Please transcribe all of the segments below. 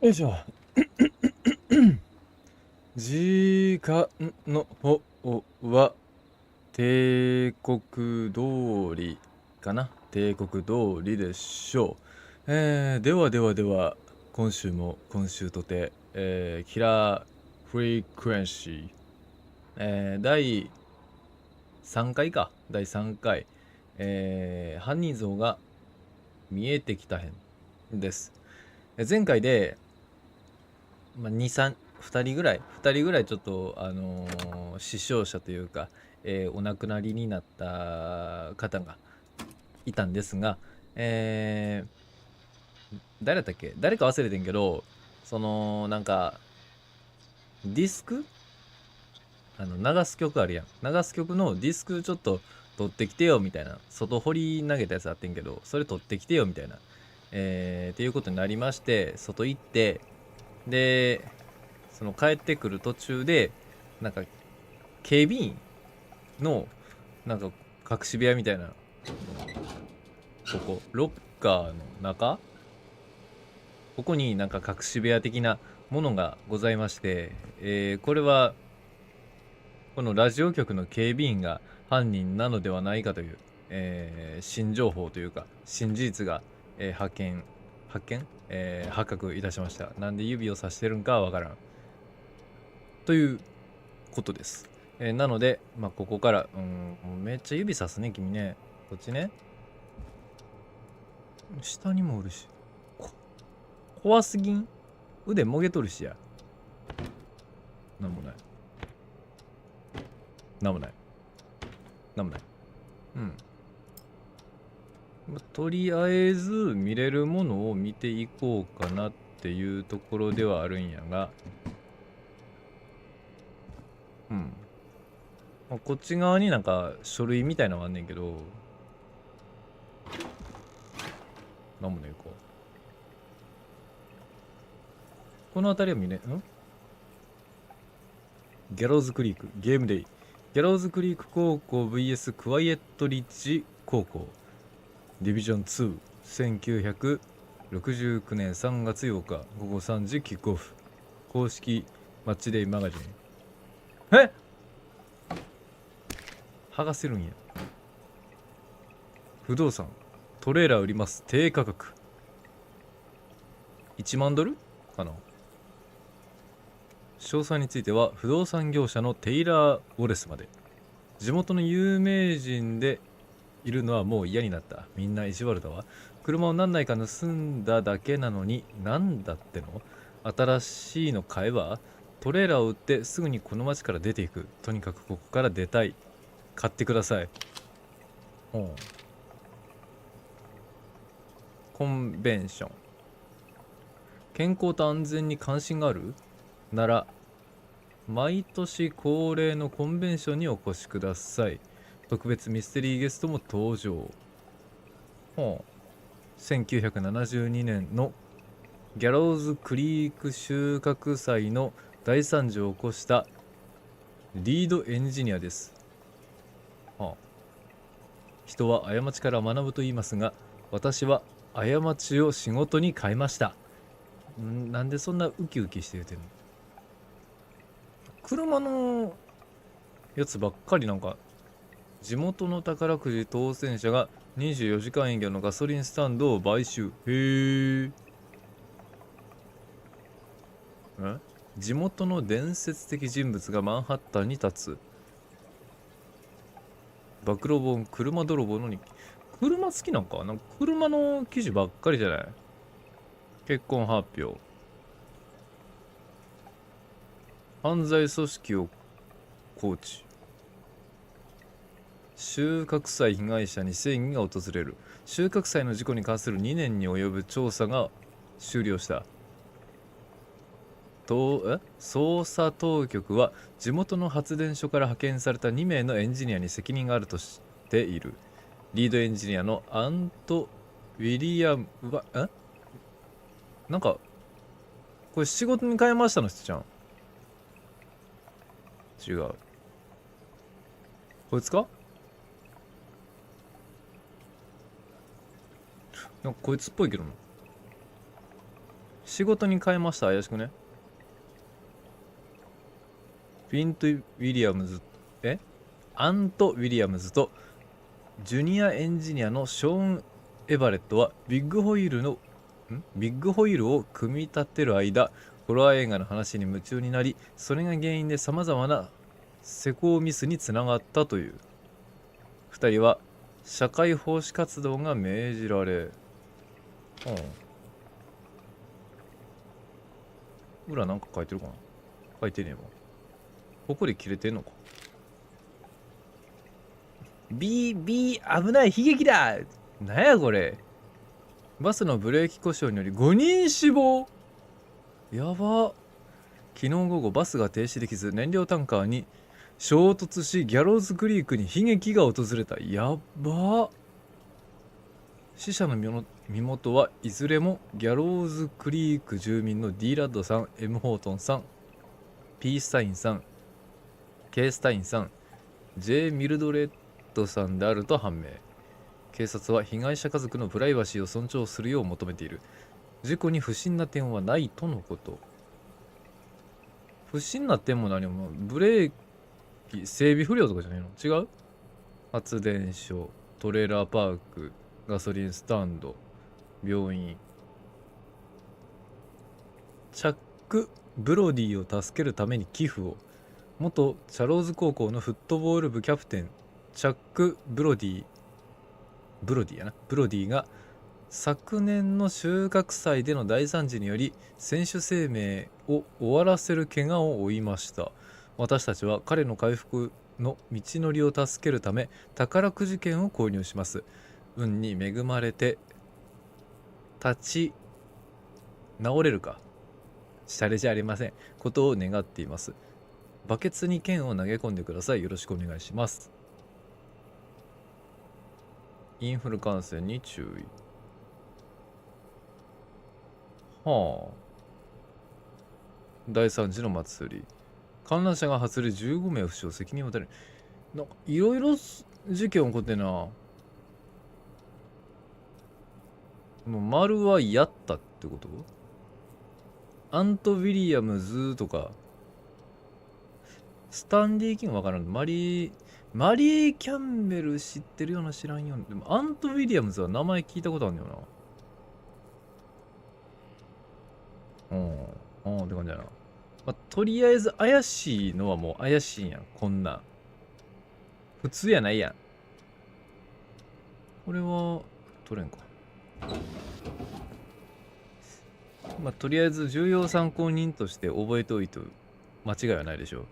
よいしょ。時間の方は帝国通りかな。帝国通りでしょう。では、今週も今週とて、キラーフリークエンシー、第3回か。第3回、犯人像が見えてきた編です。前回で、2人ぐらいちょっと死傷者というか、お亡くなりになった方がいたんですが、誰だったっけ、誰か忘れてんけど、そのなんかディスク、流す曲あるやん、流す曲のディスクちょっと取ってきてよみたいな、外掘り投げたやつあってんけど、それ取ってきてよみたいな、っていうことになりまして、外行って、でその帰ってくる途中でなんか警備員のなんか隠し部屋みたいな、ここロッカーの中、ここになんか隠し部屋的なものがございまして、これはこのラジオ局の警備員が犯人なのではないかという、新情報というか新事実が、発覚いたしました。なんで指をさしてるんかはわからんということです。なので、ここから、めっちゃ指さすね、君ね。こっちね。下にもおるし。怖すぎん？腕もげとるしや。なんもない。なんもない。なんもない。とりあえず見れるものを見ていこうかなっていうところではあるんやが、こっち側になんか書類みたいなのがあんねんけど、なんもねえか。この辺りは見れギャローズクリークゲームデイ。ギャローズクリーク高校 vs クワイエットリッジ高校ディビジョン2、1969年3月8日午後3時キックオフ。公式マッチデイマガジン。剥がせるんや。不動産トレーラー売ります、低価格。1万ドルかな。詳細については不動産業者のテイラー・ウォレスまで。地元の有名人でいるのはもう嫌になった。みんな意地悪だわ。車を何台か盗んだだけなのになんだっての。新しいの買えば。トレーラーを売ってすぐにこの町から出ていく。とにかくここから出たい。買ってください。コンベンション。健康と安全に関心があるなら毎年恒例のコンベンションにお越しください。特別ミステリーゲストも登場。1972年のギャローズクリーク収穫祭の大惨事を起こしたリードエンジニアです。人は過ちから学ぶと言いますが、私は過ちを仕事に変えました。なんでそんなウキウキして言うてんの。車のやつばっかり。なんか地元の宝くじ当選者が24時間営業のガソリンスタンドを買収。へえ。地元の伝説的人物がマンハッタンに立つ。暴露本、車泥棒の日記。車好きなんかな。車の記事ばっかりじゃない。結婚発表。犯罪組織をコーチ。収穫祭被害者に正義が訪れる。収穫祭の事故に関する2年に及ぶ調査が終了した。捜査当局は地元の発電所から派遣された2名のエンジニアに責任があるとしている。リードエンジニアのアント・ウィリアムはなんかこれ仕事に変えましたの人じゃん。違う。こいつか。なんかこいつっぽいけどな。仕事に変えました。怪しくね。アント・ウィリアムズとジュニアエンジニアのショーン・エバレットはビッグホイールを組み立てる間、ホラー映画の話に夢中になり、それが原因でさまざまな施工ミスにつながったという。2人は社会奉仕活動が命じられ、裏なんか書いてるかな。書いてねえわ。ほこり切れてんのか。危ない悲劇だ。なんやこれ。バスのブレーキ故障により5人死亡。やば。昨日午後バスが停止できず燃料タンカーに衝突し、ギャローズクリークに悲劇が訪れた。やば。死者の身元はいずれもギャローズクリーク住民の D ラッドさん、M ホートンさん、P スタインさん、K スタインさん、J ミルドレッドさんであると判明。警察は被害者家族のプライバシーを尊重するよう求めている。事故に不審な点はないとのこと。不審な点も何も、ブレーキ整備不良とかじゃないの？違う？発電所、トレーラーパーク、ガソリンスタンド、病院。チャック・ブロディを助けるために寄付を。元チャローズ高校のフットボール部キャプテンチャック・ブロディが昨年の収穫祭での大惨事により選手生命を終わらせる怪我を負いました。私たちは彼の回復の道のりを助けるため宝くじ券を購入します。運に恵まれて立ち直れるかシャレじゃありませんことを願っています。バケツに剣を投げ込んでください。よろしくお願いします。インフル感染に注意。はあ。第3次の祭り。観覧車が外れ15名負傷、責任を持たれる。なんかいろいろ事件起こってな。もう丸はやったってこと？アント・ウィリアムズとかスタンディ・キングわからん。マリー・キャンベル知ってるような知らんような。でもアント・ウィリアムズは名前聞いたことあるんだよな。って感じだな。まあ、とりあえず怪しいのはもう怪しいんやん。こんな。普通やないやん。これは、取れんか。まあ、とりあえず重要参考人として覚えておいて間違いはないでしょう。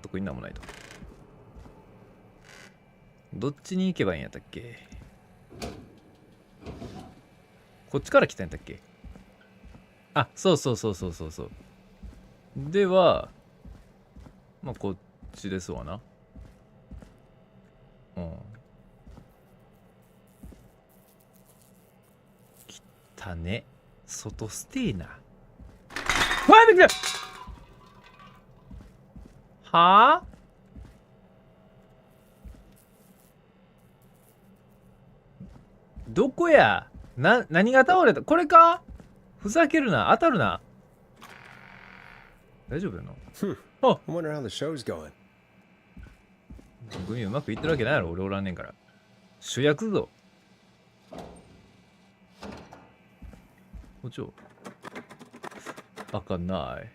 特になんもないと。どっちに行けばいいんやったっけ？こっちから来たんやったっけ？あ、そう。では、まあ、こっちですわな。来たね。外ステーな。わあ、びっくりした。はあ？どこや？何が倒れた？これか？ふざけるな。当たるな。大丈夫やな。あ、グミうまくいってるわけないやろ。俺おらんねんから。主役ぞ。こっちを。開かない。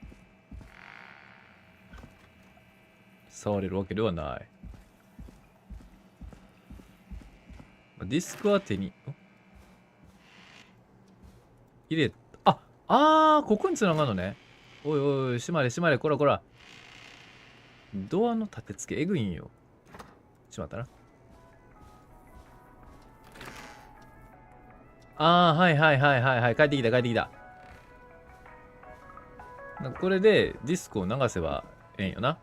触れるわけではない。ディスクは手に入れ、ここに繋がるのね。おいおい、閉まれ、こら。ドアの立て付け、えぐいんよ。しまったな。はい。帰ってきた。これでディスクを流せばええんよな。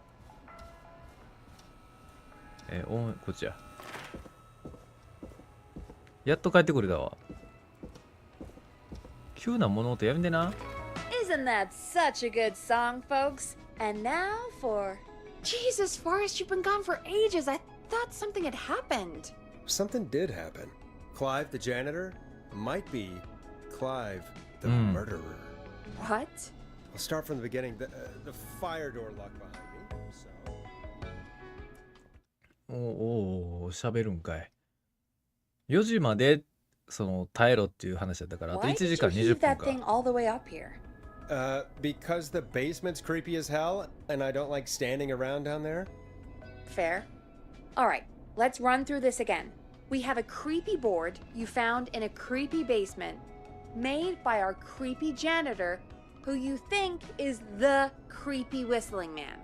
こっちや。やっと帰ってくれたわ。急な物音やめてな。Isn't that such a good song, folks? And now for... Jesus, Forrest, you've been gone for ages. I thought something had happened. Something did happen. Clive, the janitor, might be Clive, the murderer. What? I'll start from the beginning. The fire door locked behind me, so. お喋るんかい。4時までその耐えろっていう話だったから、あと Why 1 did 時間 you 20 heave 分 that か。 thing all the way up here? Because the basement's creepy as hell, and I don't like standing around down there. Fair. All right, let's run through this again. We have a creepy board you found in a creepy basement, made by our creepy janitor, who you think is the creepy whistling man.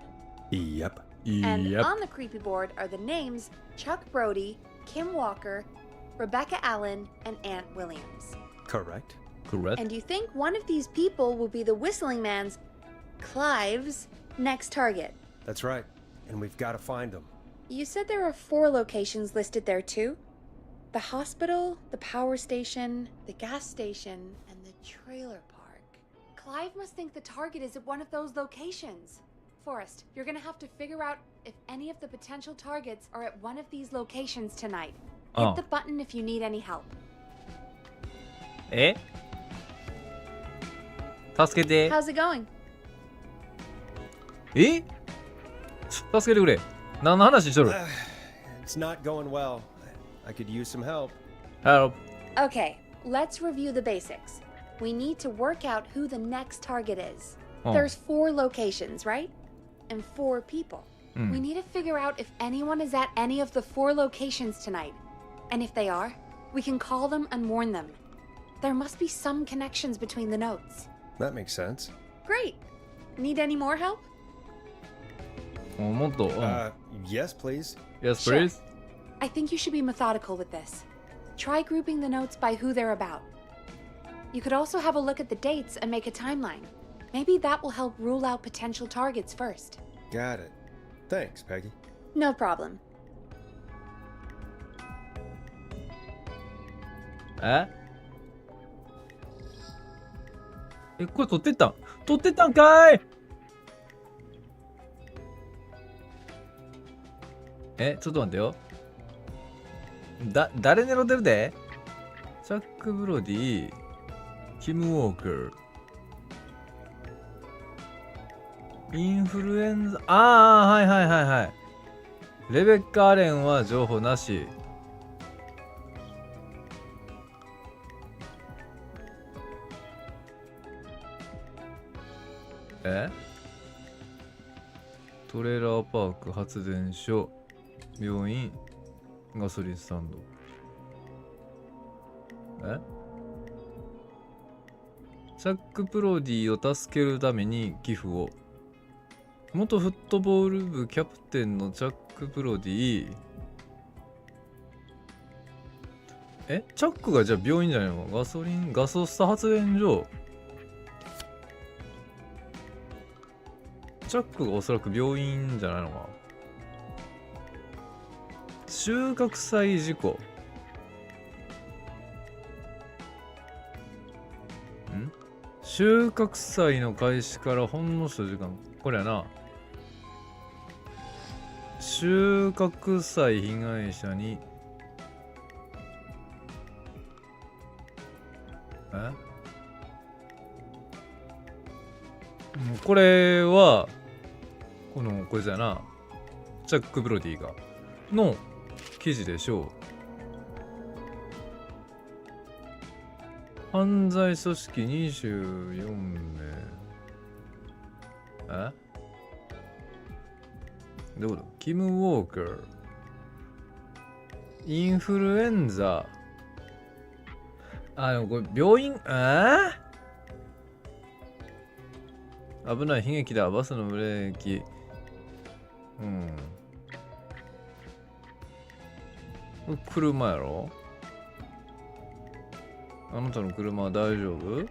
Yep. And on the creepy board are the names Chuck Brody, Kim Walker, Rebecca Allen, and Aunt Williams. Correct. Correct. And you think one of these people will be the whistling man's, Clive's, next target. That's right. And we've got to find them. You said there are 4 locations listed there too? The hospital, the power station, the gas station, and the trailer park. Clive must think the target is at one of those locations. Forrest, you're gonna have to figure out if any of the potential targets are at one of these locations tonight. Hit the button if you need any help. え助けて。 How's it going? え助けてくれ。何の話しとる？ It's not going well. I could use some help. Help. Okay, let's review the basics. We need to work out who the next target is. Oh. There's 4 locations, right? And 4 people. We need to figure out if anyone is at any of the 4 locations tonight. And if they are, we can call them and warn them. There must be some connections between the notes. That makes sense. Great. Need any more help? もっと。Yes, please. Yes, Sure. please. I think you should be methodical with this. Try grouping the notes by who they're about. You could also have a look at the dates and make a timeline. Maybe that will help rule out potential targets first. Got it. Thanks, Peggy. No problem. これ撮ってったんかい。ちょっと待ってよ。誰狙ってるで？チャック・ブロディ、キム・ウォーカー、インフルエンザ、はいはいはいはい。レベッカ・アレンは情報なし。トレーラーパーク、発電所、病院、ガソリンスタンド。チャック・プロディを助けるために寄付を。元フットボール部キャプテンのチャック・プロディ。チャックがじゃあ病院じゃないの？ガソスタ発電所。チャックがおそらく病院じゃないのか。収穫祭事故。収穫祭の開始からほんの数時間。これやな。収穫祭被害者にこれはこいつやな。チャック・ブロディがの記事でしょう。犯罪組織24名。どういうこと？キム・ウォーカー、インフルエンザ。でもこれ病院。危ない、悲劇だ。バスのブレーキ。これ車やろ？あなたの車は大丈夫？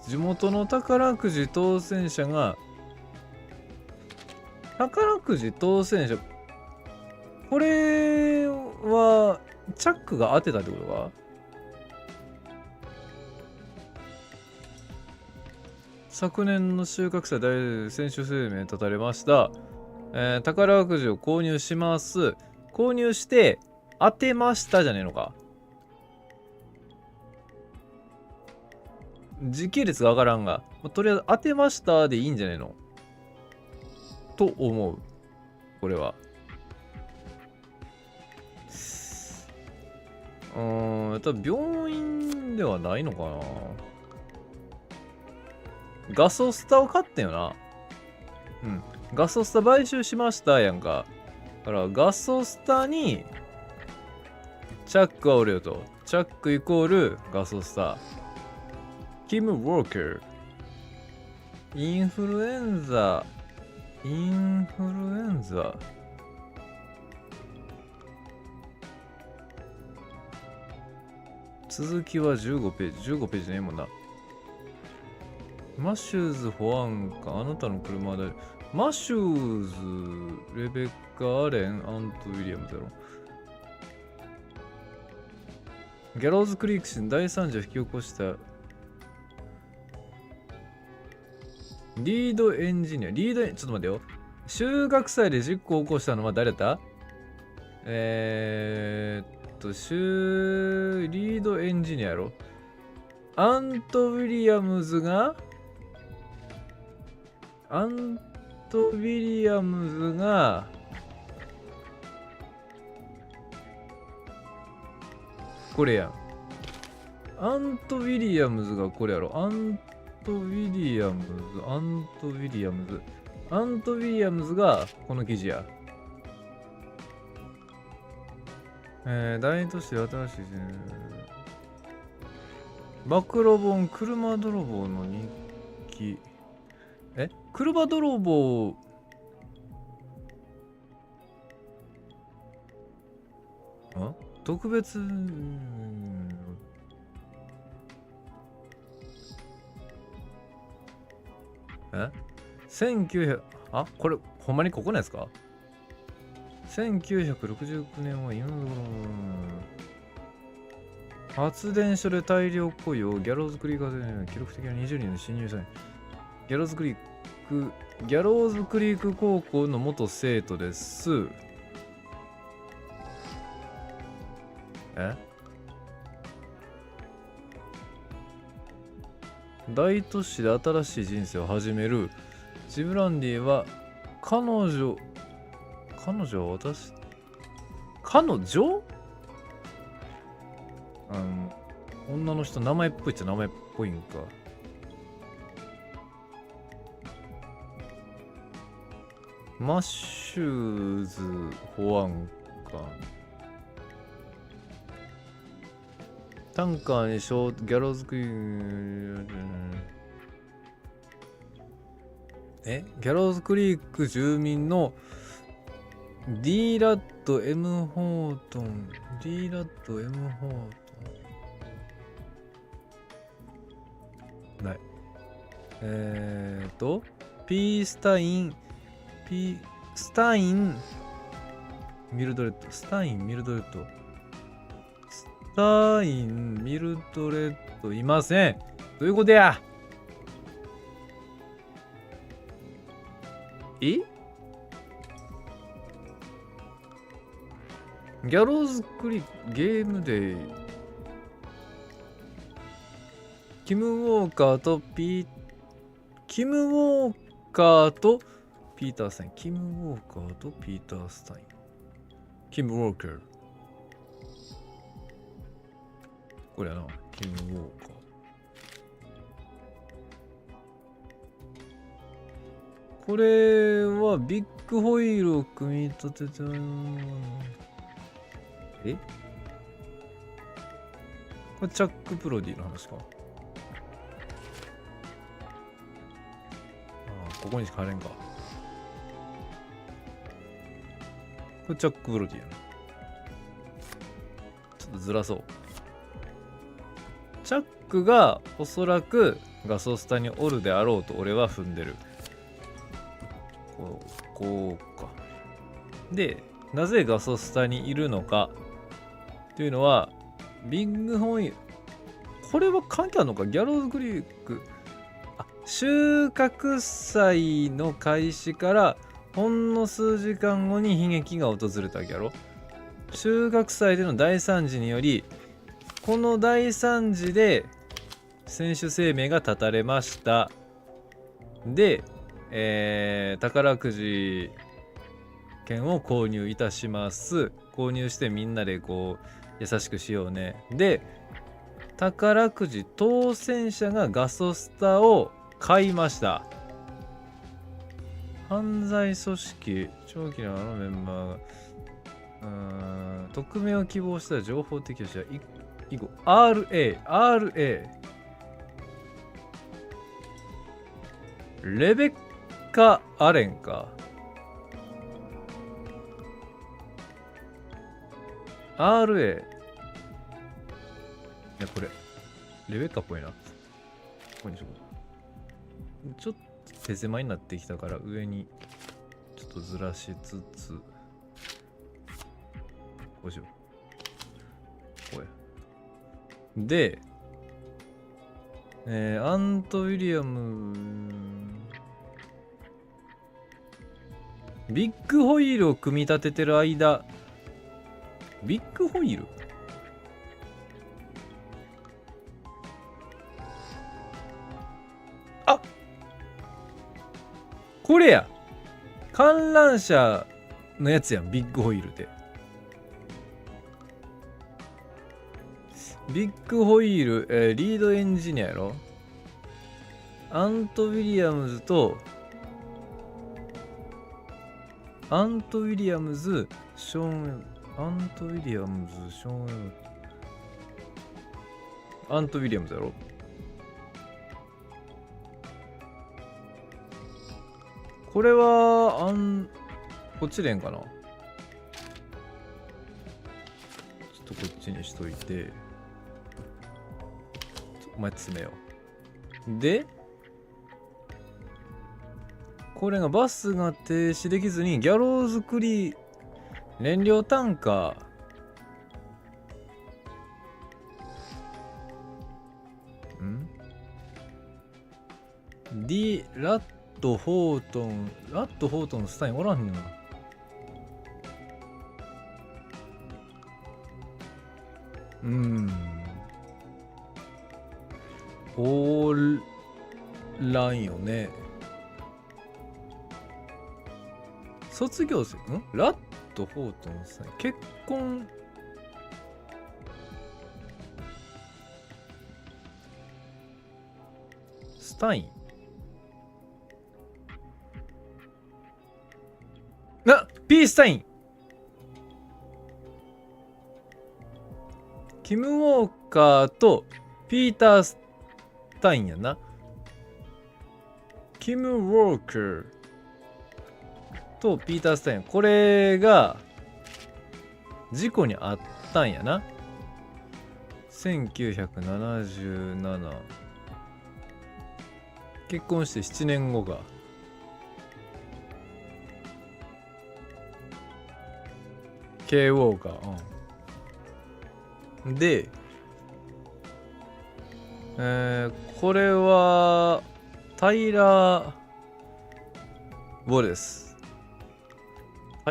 地元の宝くじ当選者が、宝くじ当選者、これはチャックが当てたってことか？昨年の収穫祭選手数名立たれました。宝くじを購入します。購入して当てましたじゃねえのか。時系列がわからんが、とりあえず当てましたでいいんじゃないのと思う。これは。多分病院ではないのかな。ガソスタを買ってんよな。うん。ガソスタ買収しましたやんか。だからガソスタにチャックはおるよと。チャックイコールガソスタ。キム・ウォーカー。インフルエンザ。続きは15ページ。15ページねえもんな。マシューズ保安官、あなたの車で。マシューズ、レベッカ・アレン、アント・ウィリアムだろ。ギャローズ・クリーク市に大惨事を引き起こしたリードエンジニア。ちょっと待ってよ。修学祭で事故を起こしたのは誰だ？リードエンジニアやろ。アント・ウィリアムズがこれやん。アント・ウィリアムズがこれやろ。アント・ウィリアムズがこの記事や。大都市で新しい暴露本、車泥棒の日記。車泥棒。特別。1900、これ、ほんまにここのやつか？ 1969 年は今の発電所で大量雇用、ギャローズクリークで記録的な20人の新入社員。ギャローズクリーク高校の元生徒です。大都市で新しい人生を始めるジブランディは彼女女の人、名前っぽいっちゃ名前っぽいんか。マッシューズ保安官。タンカーにギャローズクリーギャローズクリーク住民のディーラット M ホートン。ない。スタインミルドレッドいません。どういうことや？ギャローズクリゲームでキム・ウォーカーとピーター・スタイン。キム・ウォーカーとピーター・スタイン。キム・ウォーカー。これやな。キム・ウォーカー。これはビッグホイールを組み立ててこれチャック・プロディの話か。ここにしか入れんか。これチャック・プロディやな。ちょっとずらそう。チャックがおそらくガソスタにおるであろうと俺は踏んでる。こうか。で、なぜガソスタにいるのかというのは、ビッグホイール。これは関係あるのか？ギャローズクリーク。収穫祭の開始からほんの数時間後に悲劇が訪れたわけやろ。収穫祭での大惨事により、この大惨事で選手生命が絶たれました。で、宝くじ券を購入いたします。購入してみんなでこう優しくしようね。で、宝くじ当選者がガソスタを買いました。犯罪組織長期のメンバーが匿名を希望した情報提供者以後 RA レベッカ・アレンか。RA いやこれレベッカっぽいな。ここにしよう。ちょっと手狭になってきたから上にちょっとずらしつつこうしよう。これでアント・ウィリアムビッグホイールを組み立ててる間ビッグホイールあこれや観覧車のやつやんビッグホイールってビッグホイール、リードエンジニアやろアント・ウィリアムズとアント・ウィリアムズショーンアント・ウィリアムズショーンアント・ウィリアムズやろこれはこっちでええんかなちょっとこっちにしといてお前詰めようでこれがバスが停止できずにギャローズクリー燃料タンカーラット・ホートンスタインおらんねんなおらんよね卒業生ラット・ホートンさん結婚スタインピースタインキム・ウォーカーとピーター・スタインやなキム・ウォーカーとピーター・スタインこれが事故にあったんやな1977結婚して7年後がK ウォーカー、で、これはタイラー・ウォレスウ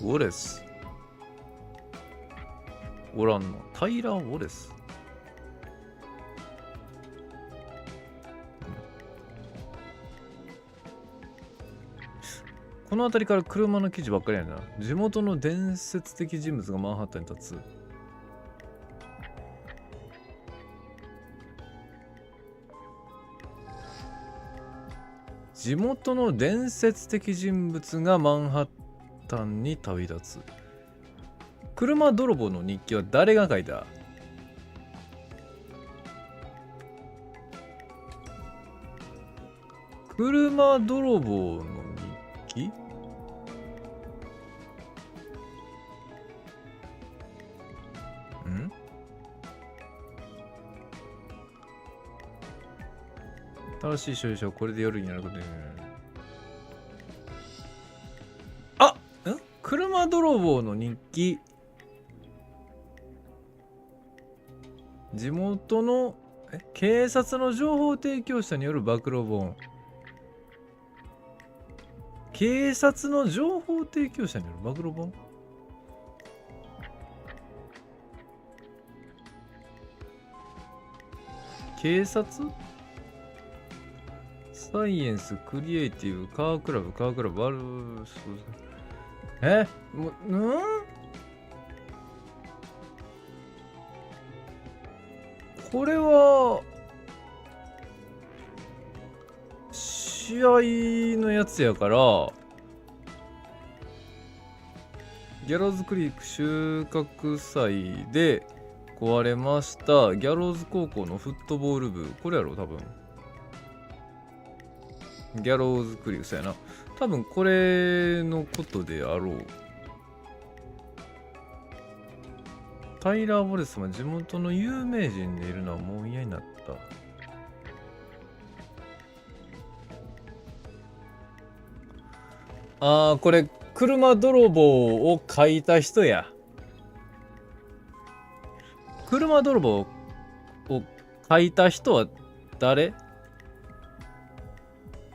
ォレスおらんのタイラー・ウォレスこの辺りから車の記事ばっかりやな地元の伝説的人物がマンハッタンに立つ地元の伝説的人物がマンハッタンに旅立つ車泥棒の日記は誰が書いた車泥棒の日記新しい所有者はこれで夜になることに車泥棒の日記地元の警察の情報提供者による暴露本警察の情報提供者による暴露本警察、サイエンス、クリエイティブ、カークラブ、バルース。これは、試合のやつやから、ギャローズクリーク収穫祭で壊れました。ギャローズ高校のフットボール部。これやろ、多分。ギャローズクリークそうやな。多分これのことであろう。タイラー・ボレスは地元の有名人でいるのはもう嫌になった。これ車泥棒を書いた人や。車泥棒を書いた人は誰？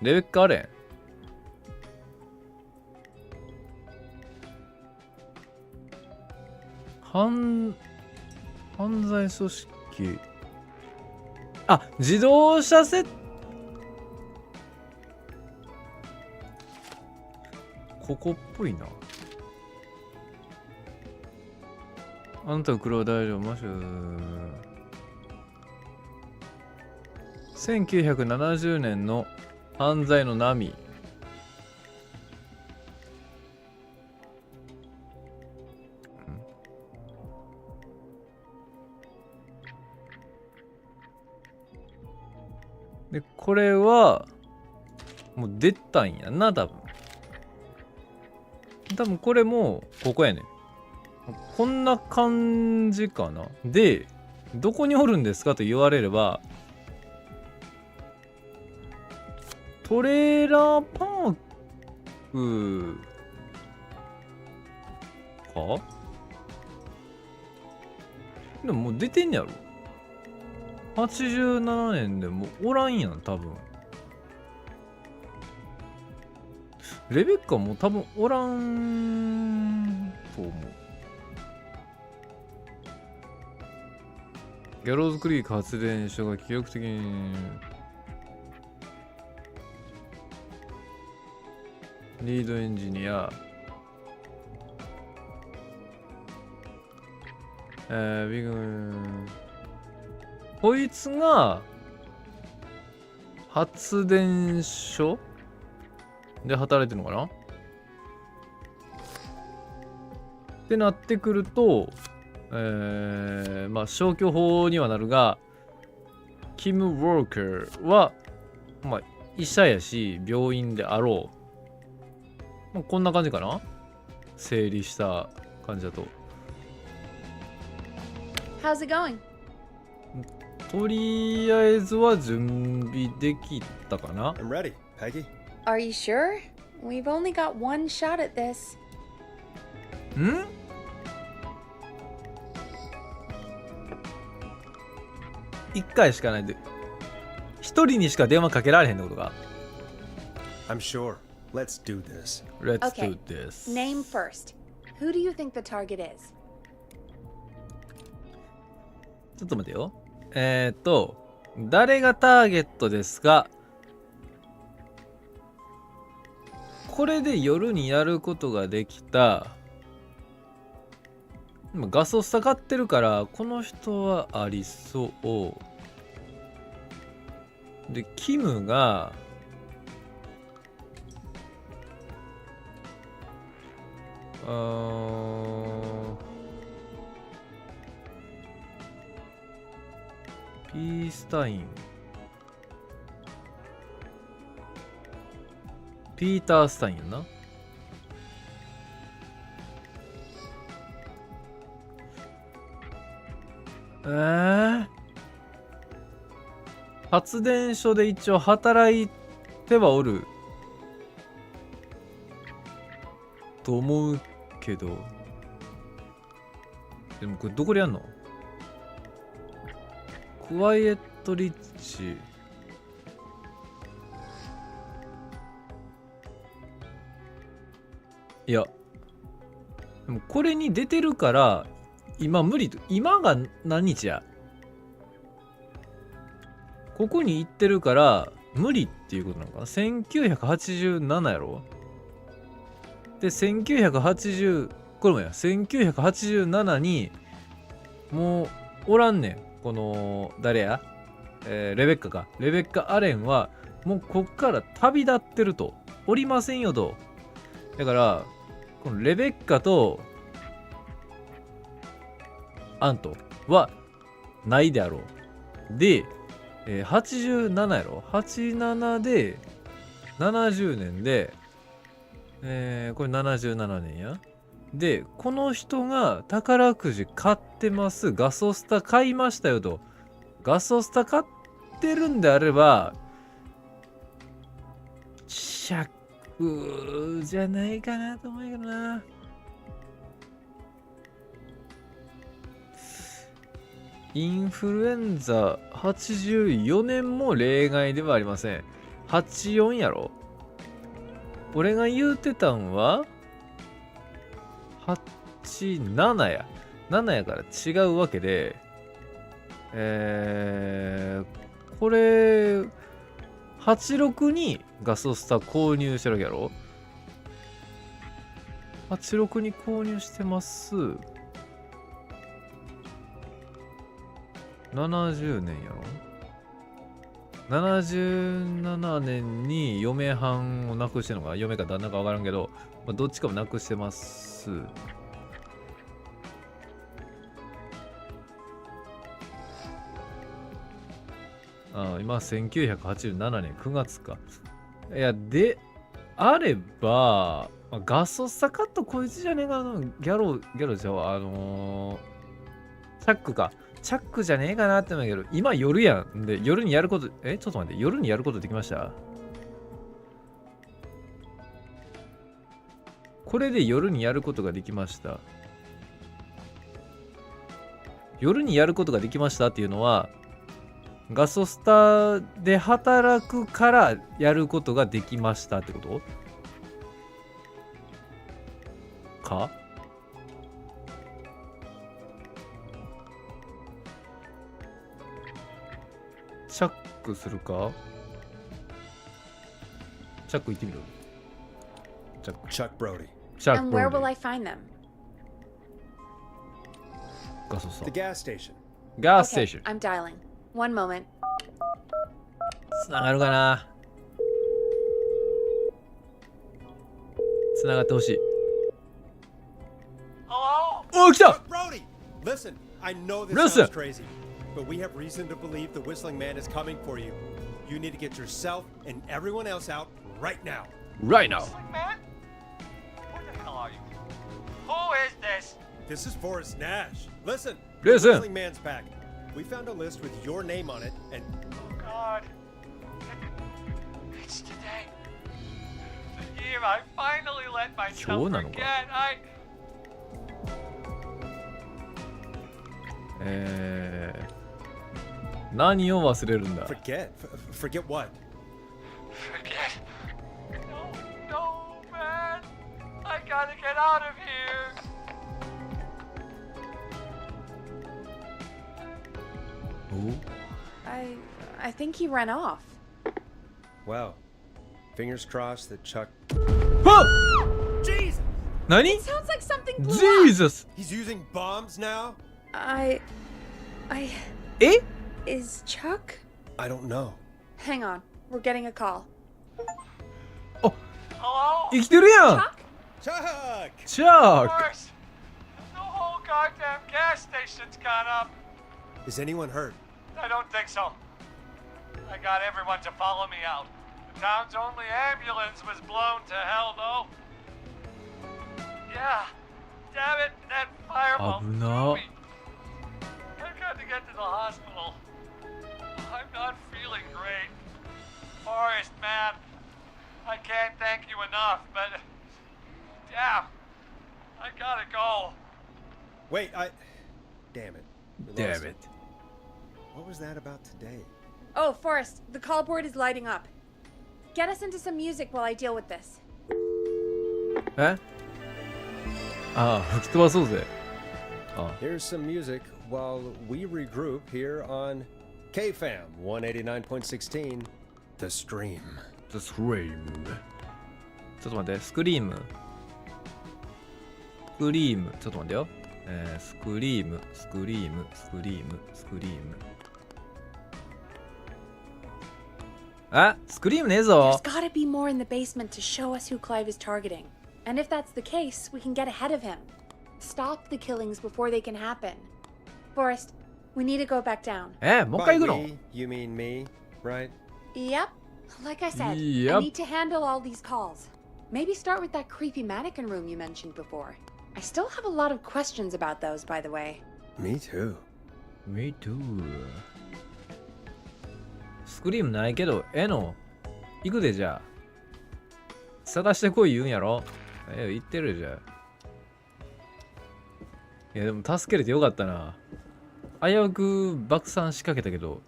レベッカ・アレン。犯罪組織。自動車ここっぽいな。あなたの車は大丈夫？マシュ。1970年の犯罪の波。で、これは、もう出たんやな、多分これも、ここやねん。こんな感じかな。で、どこにおるんですかと言われれば、トレーラーパークか？でももう出てんやろ。87年でもうおらんやん、多分。レベッカも多分おらんと思う。ギャローズクリーク発電所が記録的にリードエンジニアビグこいつが発電所で働いてるのかなってなってくるとまあ消去法にはなるがキム・ウォーカーはまあ医者やし病院であろう、まあ、こんな感じかな整理した感じだと。 How's it going? とりあえずは準備できたかな。 I'm ready, Peggy. Are you sure? We've only got one shot at this. ん1回しかないで1人にしか電話かけられへんってことか。 I'm sure. Let's do this. Let's Okay. do this. Name first. Who do you think the target is? ちょっと待てよ。誰がターゲットですか？これで夜にやることができた。今画素下がってるからこの人はありそうで、キムがピースタイン、ピータースタインやな。発電所で一応働いてはおると思うけど、でもこれどこでやんの？クワイエットリッチ。いやでもこれに出てるから今無理と。今が何日やここに行ってるから無理っていうことなのかな。1987やろ。で1980、これもや1987にもうおらんねん。この誰や、レベッカか。レベッカ・アレンはもうこっから旅立ってると。おりませんよと。だからこのレベッカとアントはないであろう。で、87やろ。87で70年で、これ77年や。で、この人が宝くじ買ってます。ガソスタ買いましたよと。ガソスタ買ってるんであれば、100じゃないかなと思うけどな。インフルエンザ84年も例外ではありません。84やろ。俺が言うてたんは87や。7やから違うわけで、これ86にガソスタ購入してるわけやろ。86に購入してます。70年やろ。77年に嫁はんを亡くしてるのか、嫁か旦那か分からんけど、まあ、どっちかも亡くしてます。今1987年9月か。いや、であれば、ガソスタカットこいつじゃねえかな。ギャロじゃあ、チャックか。チャックじゃねえかなって思うけど、今夜やん。で、夜にやること、ちょっと待って、夜にやることできました？これで夜にやることができました。夜にやることができましたっていうのは、ガソスタで働くからやることができましたってことか？チャックするか？チャック行ってみる？チャック。Chuck Brody. チャック And ブロ where ディ will I find them? ガソス The タ。 gas station. ガスステー Okay, ション。 I'm dialing. One moment. つながるかな？つながってほしい。おー、来た！ Chuck Brody! Listen, I know this Listen. sounds crazy, but we have reason to believe the Whistling Man is coming for you. You need to get yourself and everyone else out right now. Right now. Whistling Man? Who the hell are you? Who is this? This is Forrest Nash. Listen. Listen. The Whistling Man's pack. We found a list with your name on it, and Oh God. It's today. The year I finally let myself 今日なのか？ forget. I... 何を忘れるんだ？ forget. Forget what? Forget. No, no, man. I gotta get out of here. I think he ran off. Well, fingers crossed that Chuck. はっ！ Jesus! 何？ Sounds like something blew up. Jesus! He's using bombs now? I え？ is Chuck? I don't know. Hang on. We're getting a call. Hello? 生きてるやん！ Chuck? Chuck! チャー Of course. The whole goddamn gas station's gone up. Is anyone hurt? I don't think so. I got everyone to follow me out. The town's only ambulance was blown to hell, though. Yeah. Damn it, that fireball危な。 threw me. I've got to get to the hospital. I'm not feeling great. Forrest, man. I can't thank you enough, but... Damn. I gotta go. Wait, Damn it. We Damn lost it. him. What was that about today? Oh, Forrest, the call board is lighting up. Get us into some music while I deal with this. え？ああ、吹き飛ばそうぜ。あ Here's some music while we regroup here on KFAM 189.16 The Stream. The Scream。ちょっと待って、スクリーム。スクリーム。ちょっと待ってよ。スクリーム、スクリーム、スクリーム、スクリーム。あ、スクリームねえぞ。 There's gotta be more in the basement to show us who Clive is targeting. And if that's the case, we can get ahead of him. Stop the killings before they can happen. Forrest, we need to go back down. もう一回 By 行くの we, you mean me, right? Yep. Like I said, I Yep. need to handle all these calls. Maybe start with that creepy mannequin room you mentioned before. I still have a lot of questions about those, by the way. Me too. Me too。スクリームないけど、の行くでじゃあ。探してこい言うんやろ。言ってるじゃん。いやでも助けれてよかったな。危うく爆散仕掛けたけど、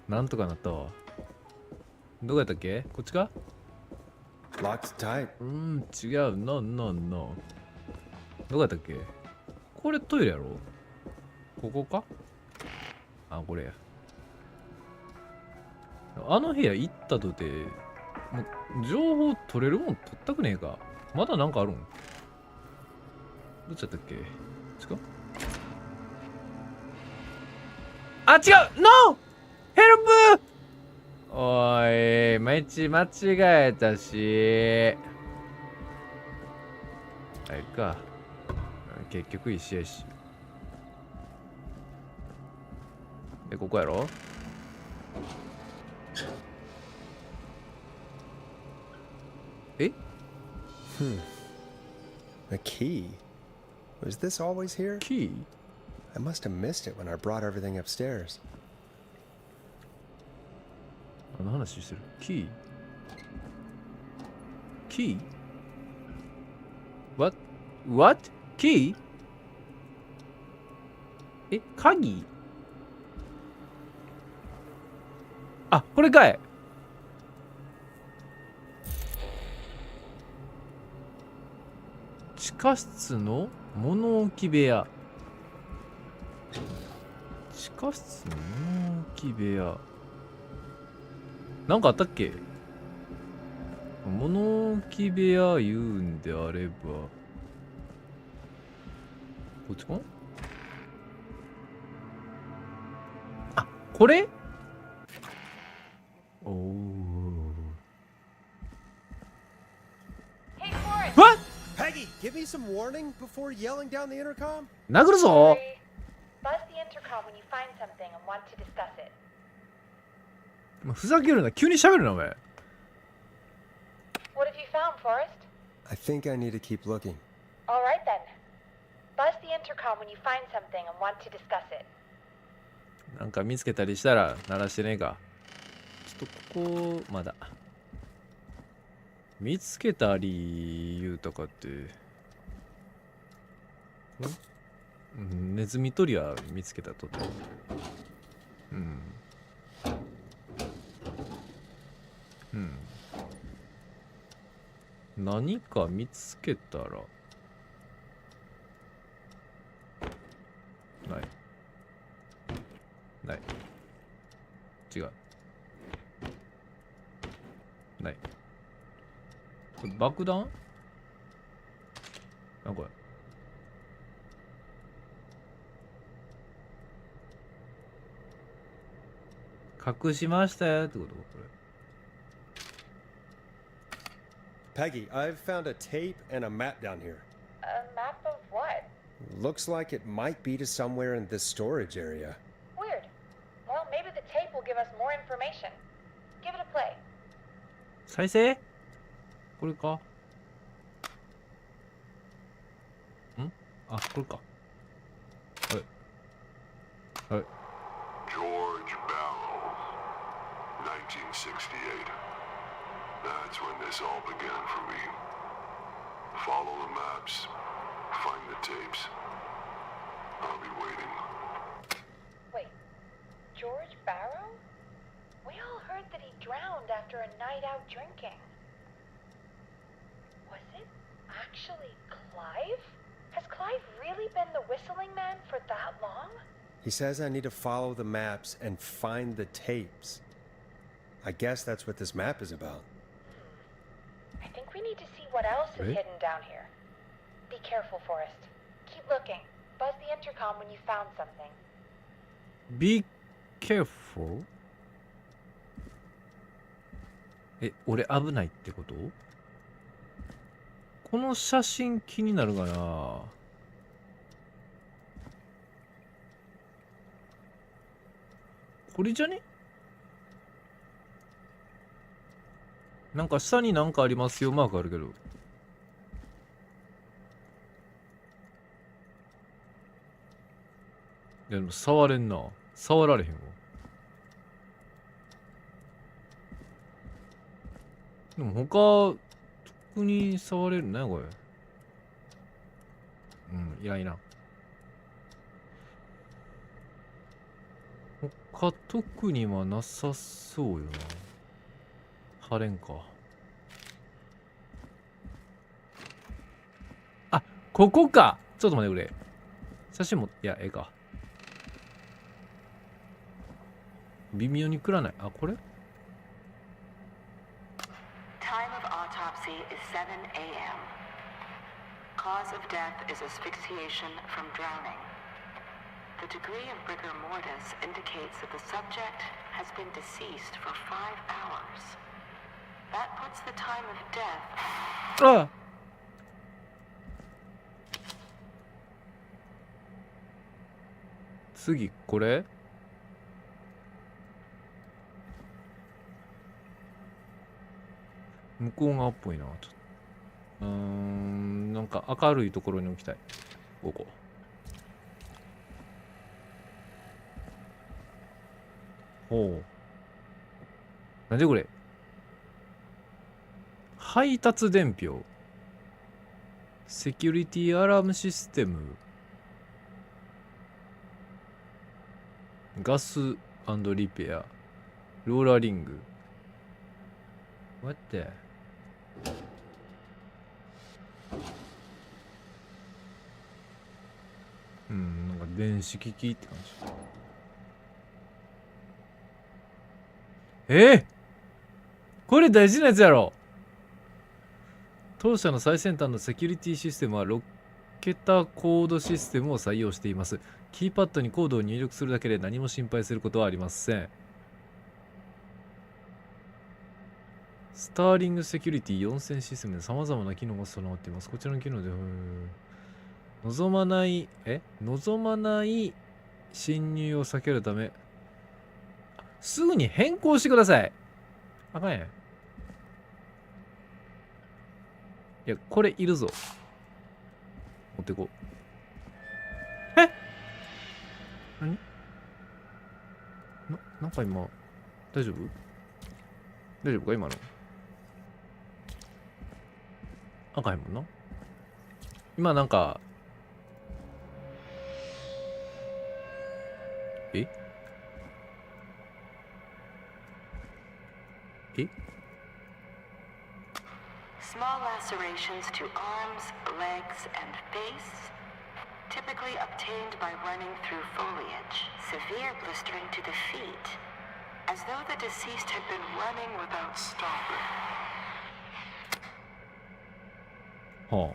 なんとかなったわ。どこやったっけ？こっちか？ Locked tight. 違う。No。どこやったっけ？これトイレやろ？ここか？あ、これや。あの部屋行ったとて、もう情報取れるもん取ったくねえか。まだなんかあるん？どっちやったっけ？こっちか？あ、違う！ !No! ヘルプ！おい、間違えたし。あれか。結局一緒やし。で、ここやろ？え？ A key. Was this always here? キー？ I must have missed it when I brought everything upstairs. 何の話してる？キー？キー？ What? キー？鍵？あ、これかい。地下室の物置部屋。地下室の物置部屋。なんかあったっけ？物置部屋言うんであれば。こっちか？あ、これ？おお。Hey, Forrest! What? Peggy, give me some warning before yelling down the intercom. 殴るぞ。 Buzz the intercom when you find something and want to discuss it. ふざけるな。急に喋るなお前。 What have you found, Forrest? I think I need to keep looking. All right then. Buzz the intercom when you find something and want to discuss it. なんか見つけたりしたら鳴らしてねえか。ちょっとここまだ見つけたり言うたかってネズミ捕りは見つけたとって何か見つけたらない違うないこれ爆弾なんこれ隠しましたよってことこれ Peggy, I've found a tape and a map down here. A map of what? Looks like it might be to somewhere in this storage area. Weird. Well, maybe the tape will give us more information. Give it a play. 再生これかんあ、これかはいはい George Barrow, 1968. That's when this all began for me. Follow the maps, find the tapes. I'll be waiting. Wait, George Barrow? We all heard that he drowned after a night out drinking. Was it actually Clive? Has Clive really been the whistling man for that long? He says I need to follow the maps and find the tapes. I guess that's what this map is about. I think we need to see what else is Wait. hidden down here. Be careful, Forrest. Keep looking. Buzz the intercom when you found something. Be careful? 俺危ないってこと？この写真気になるかな。これじゃね？なんか下になんかありますよマークあるけど。いやでも触れんな。触られへんわ。でも他特に触れるねこれ。いらんいらん。他特にはなさそうよな。貼れんか。あ、ここか。ちょっと待ってくれ。写真も、いや、ええか。微妙にくらない。あ、これ Time of autopsy is 7 a.m. Cause of death is asphyxiation from drowning. The degree of rigor mortis indicates that the subject has been deceased for 5 hours. That puts the time of death. あ次、これ向こう側っぽいな。ちょっとなんか明るいところに置きたい。ここ。ほう。なんでこれ配達伝票。セキュリティアラームシステム。ガス&リペア。ローラーリング。待って。なんか電子機器って感じ。これ大事なやつやろ。当社の最先端のセキュリティシステムは6桁コードシステムを採用しています。キーパッドにコードを入力するだけで何も心配することはありません。スターリングセキュリティ4000システムで様々な機能が備わっています。こちらの機能で望まない侵入を避けるためすぐに変更してください。あかんやん。いや、これいるぞ。持ってこう。何なんか今、大丈夫か今の。あかんへんもんな。今なんか、Small lacerations to arms, legs, and face, typically obtained by running through foliage. Severe blistering to the feet, as though the deceased had been running without stopping. はあ。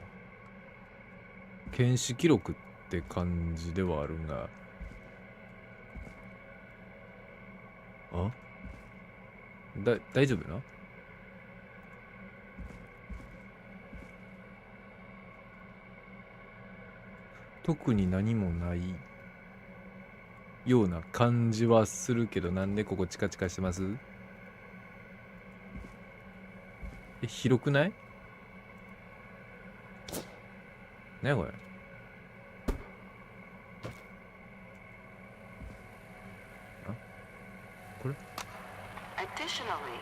検視記録って感じではあるが。大丈夫な？特に何もないような感じはするけど、なんでここチカチカしてます？広くない？ねこれ。これ？Additionally,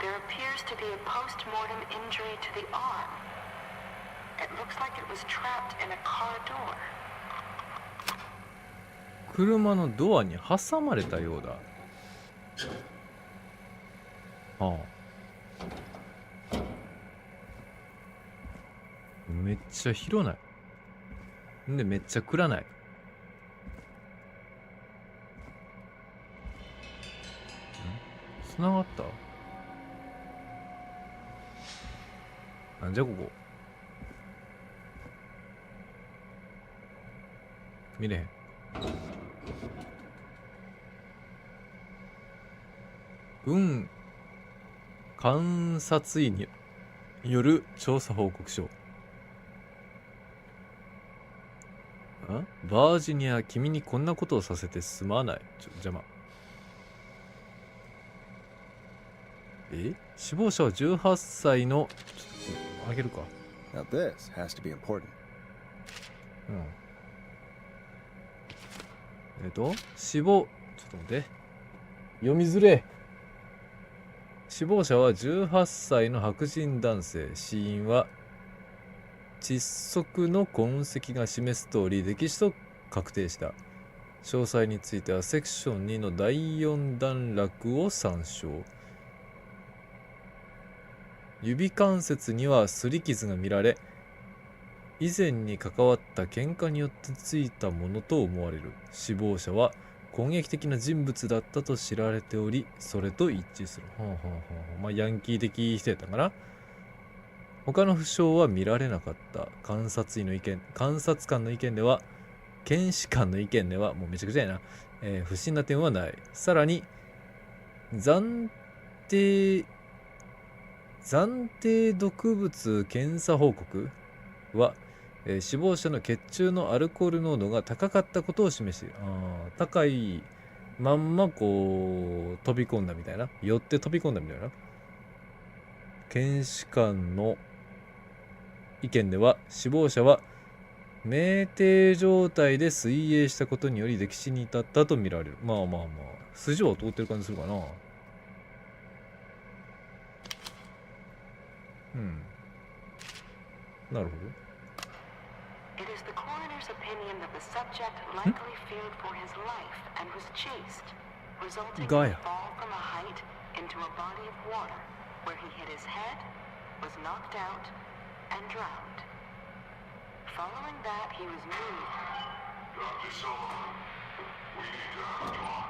there appears to be a post-mortem injury to the arm. It looks like it was trapped in a car door. 車のドアに挟まれたようだ。めっちゃ広ない。んでめっちゃ暗ない。繋がった？なんじゃここ。見れへん。軍監察医による調査報告書。バージニア、君にこんなことをさせてすまない。邪魔。死亡者は18歳の、ちょっとあげるか。Now this has to be important. 死亡、ちょっと待って。読みづれ。死亡者は18歳の白人男性。死因は窒息の痕跡が示す通り溺死と確定した。詳細についてはセクション2の第4段落を参照。指関節には擦り傷が見られ、以前に関わった喧嘩によってついたものと思われる。死亡者は攻撃的な人物だったと知られており、それと一致する。まあヤンキー的人やったかな。他の負傷は見られなかった。監察官の意見では、検視官の意見では、もうめちゃくちゃやな。不審な点はない。さらに、暫定毒物検査報告は、死亡者の血中のアルコール濃度が高かったことを示している。高いまんまこう飛び込んだみたいな。寄って飛び込んだみたいな。検視官の意見では、死亡者は酩酊状態で水泳したことにより溺死に至ったとみられる。まあ筋は通ってる感じするかな。なるほど。It is the coroner's opinion that the subject likely feared for his life and was chased, resulting in a fall from a height into a body of water, where he hit his head, was knocked out, and drowned. Following that, he was moved. Dr. Sullivan, we need to have a talk.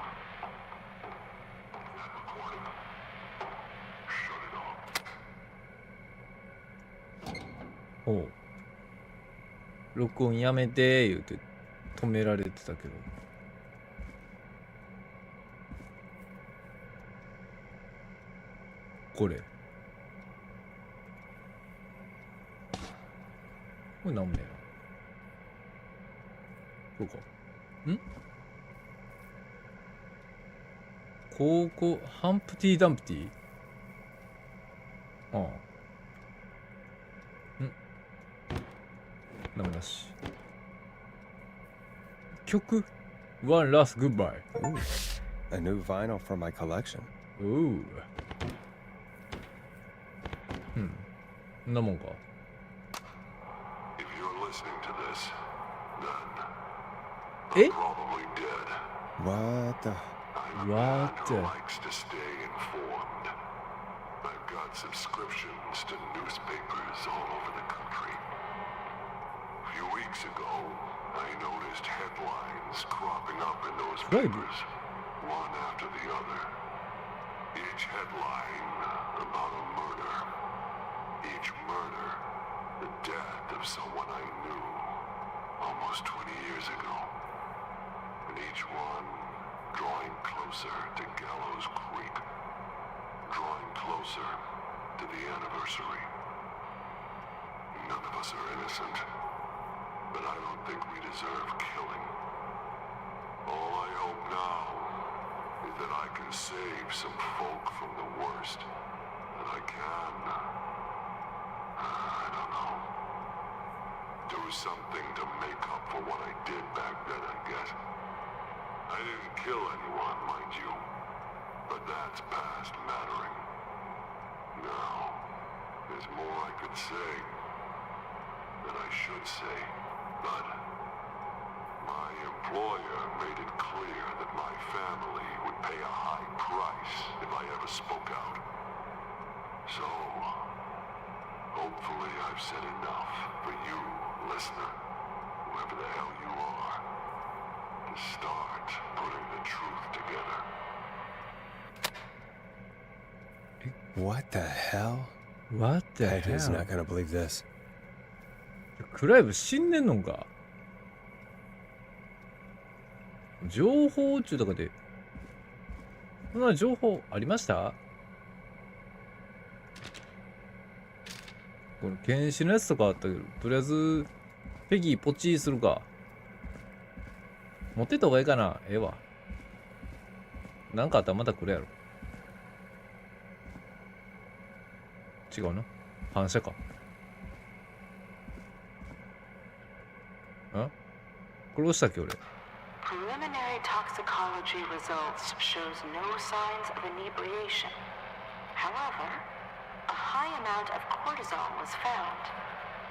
That recording. Shut it off. おう。録音やめて言うて止められてたけど。これ何名な？そうか。高校ハンプティ・ダンプティ。ダメだし。曲 One Last Goodbye. Ooh, a new vinyl for my collection. Ooh. んなもんか。If you're listening to this, then Eh? I'm probably dead. What the? I'm a man who likes to stay informed. I've got subscriptions to newspapers all over the country. A few weeks ago, I noticed headlines cropping up in those papers, one after the other. Each headline about a murder. Each murder, the death of someone I knew almost 20 years ago. And each one drawing closer to Gallows Creek. Drawing closer to the anniversary. None of us are innocent, but I don't think we deserve killing. All I hope now is that I can save some folk from the worst that I can. I don't know. Do something to make up for what I did back then, I guess. I didn't kill anyone, mind you, but that's past mattering. Now, there's more I could say, that I should say, but my employer made it clear that my family would pay a high price if I ever spoke out. So, hopefully I've said enough for you, listener, whoever the hell you are, to start putting the truth together. What the hell? What the Peg is hell? not gonna believe this. クライブ死んでんのか。情報中とかで、そんな情報ありました？この検視のやつとかあったけど、とりあえず、ペギーポチするか。持ってった方がいいかな。ええわ。なんかあったらまた来るやろ。違うな。反射か。ん？殺したっけ俺。Preliminary toxicology results shows no signs of inebriation. However, a high amount of cortisol was found,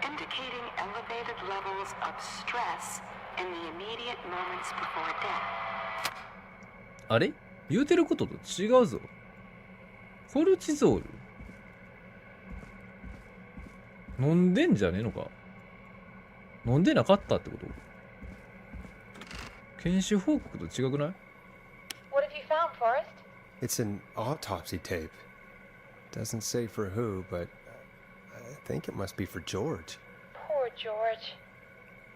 indicating elevated levels of stress in the immediate moments before death. あれ？言うてることと違うぞ。コルチゾール？飲んでんじゃねえのか？飲んでなかったってこと？検視報告と違くない？ What have you found, Forrest? It's an autopsy tape. Doesn't say for who, but I think it must be for George. Poor George.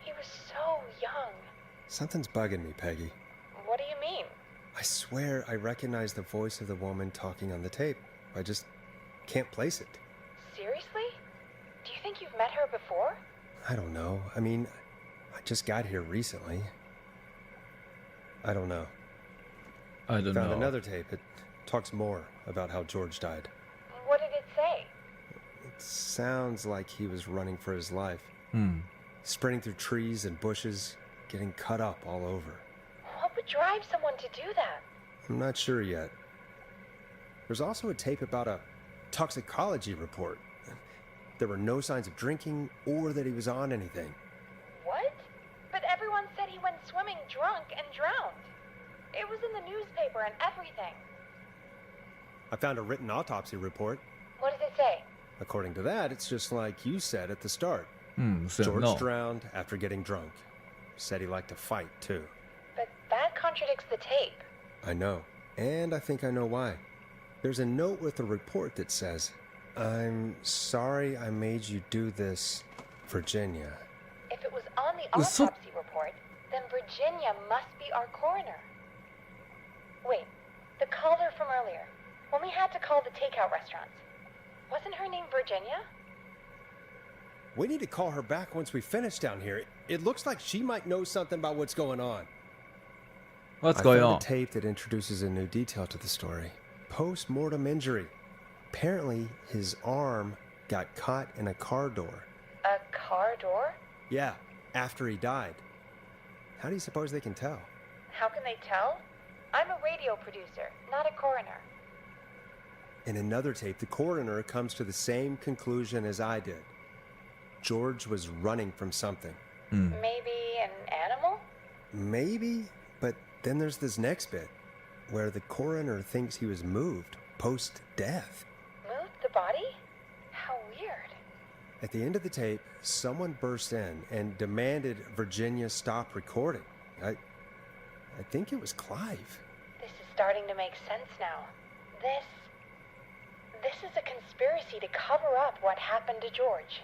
He was so young. Something's bugging me, Peggy. What do you mean? I swear I recognize the voice of the woman talking on the tape. I just can't place it. Seriously? Do you think you've met her before? I don't know. I mean, I just got here recently. I don't know. I don't Found know. another tape. It talks more about how George died. What did it say? It sounds like he was running for his life. うん。 Sprinting through trees and bushes, getting cut up all over. What would drive someone to do that? I'm not sure yet. There's also a tape about a toxicology report. There were no signs of drinking or that he was on anything. What? But everyone said he went swimming drunk and drowned. It was in the newspaper and everything. I found a written autopsy report. What does it say? According to that, it's just like you said at the start. うん、そうやな。 George drowned after getting drunk. Said he liked to fight, too. But that contradicts the tape. I know. And I think I know why. There's a note with a report that says, I'm sorry I made you do this, Virginia. If it was on the So- autopsy report, then Virginia must be our coroner. Wait, the caller from earlier, when we had to call the takeout restaurants, wasn't her name Virginia? We need to call her back once we finish down here. It looks like she might know something about what's going on. What's I going found on? a tape that introduces a new detail to the story. Post-mortem injury. Apparently, his arm got caught in a car door. A car door? Yeah, after he died. How do you suppose they can tell? How can they tell? I'm a radio producer, not a coroner. In another tape, the coroner comes to the same conclusion as I did. George was running from something. Maybe an animal? Maybe, but then there's this next bit where the coroner thinks he was moved post-death. Moved the body? How weird. At the end of the tape, someone burst in and demanded Virginia stop recording. I think it was Clive. This is starting to make sense now. This is a conspiracy to cover up what happened to George.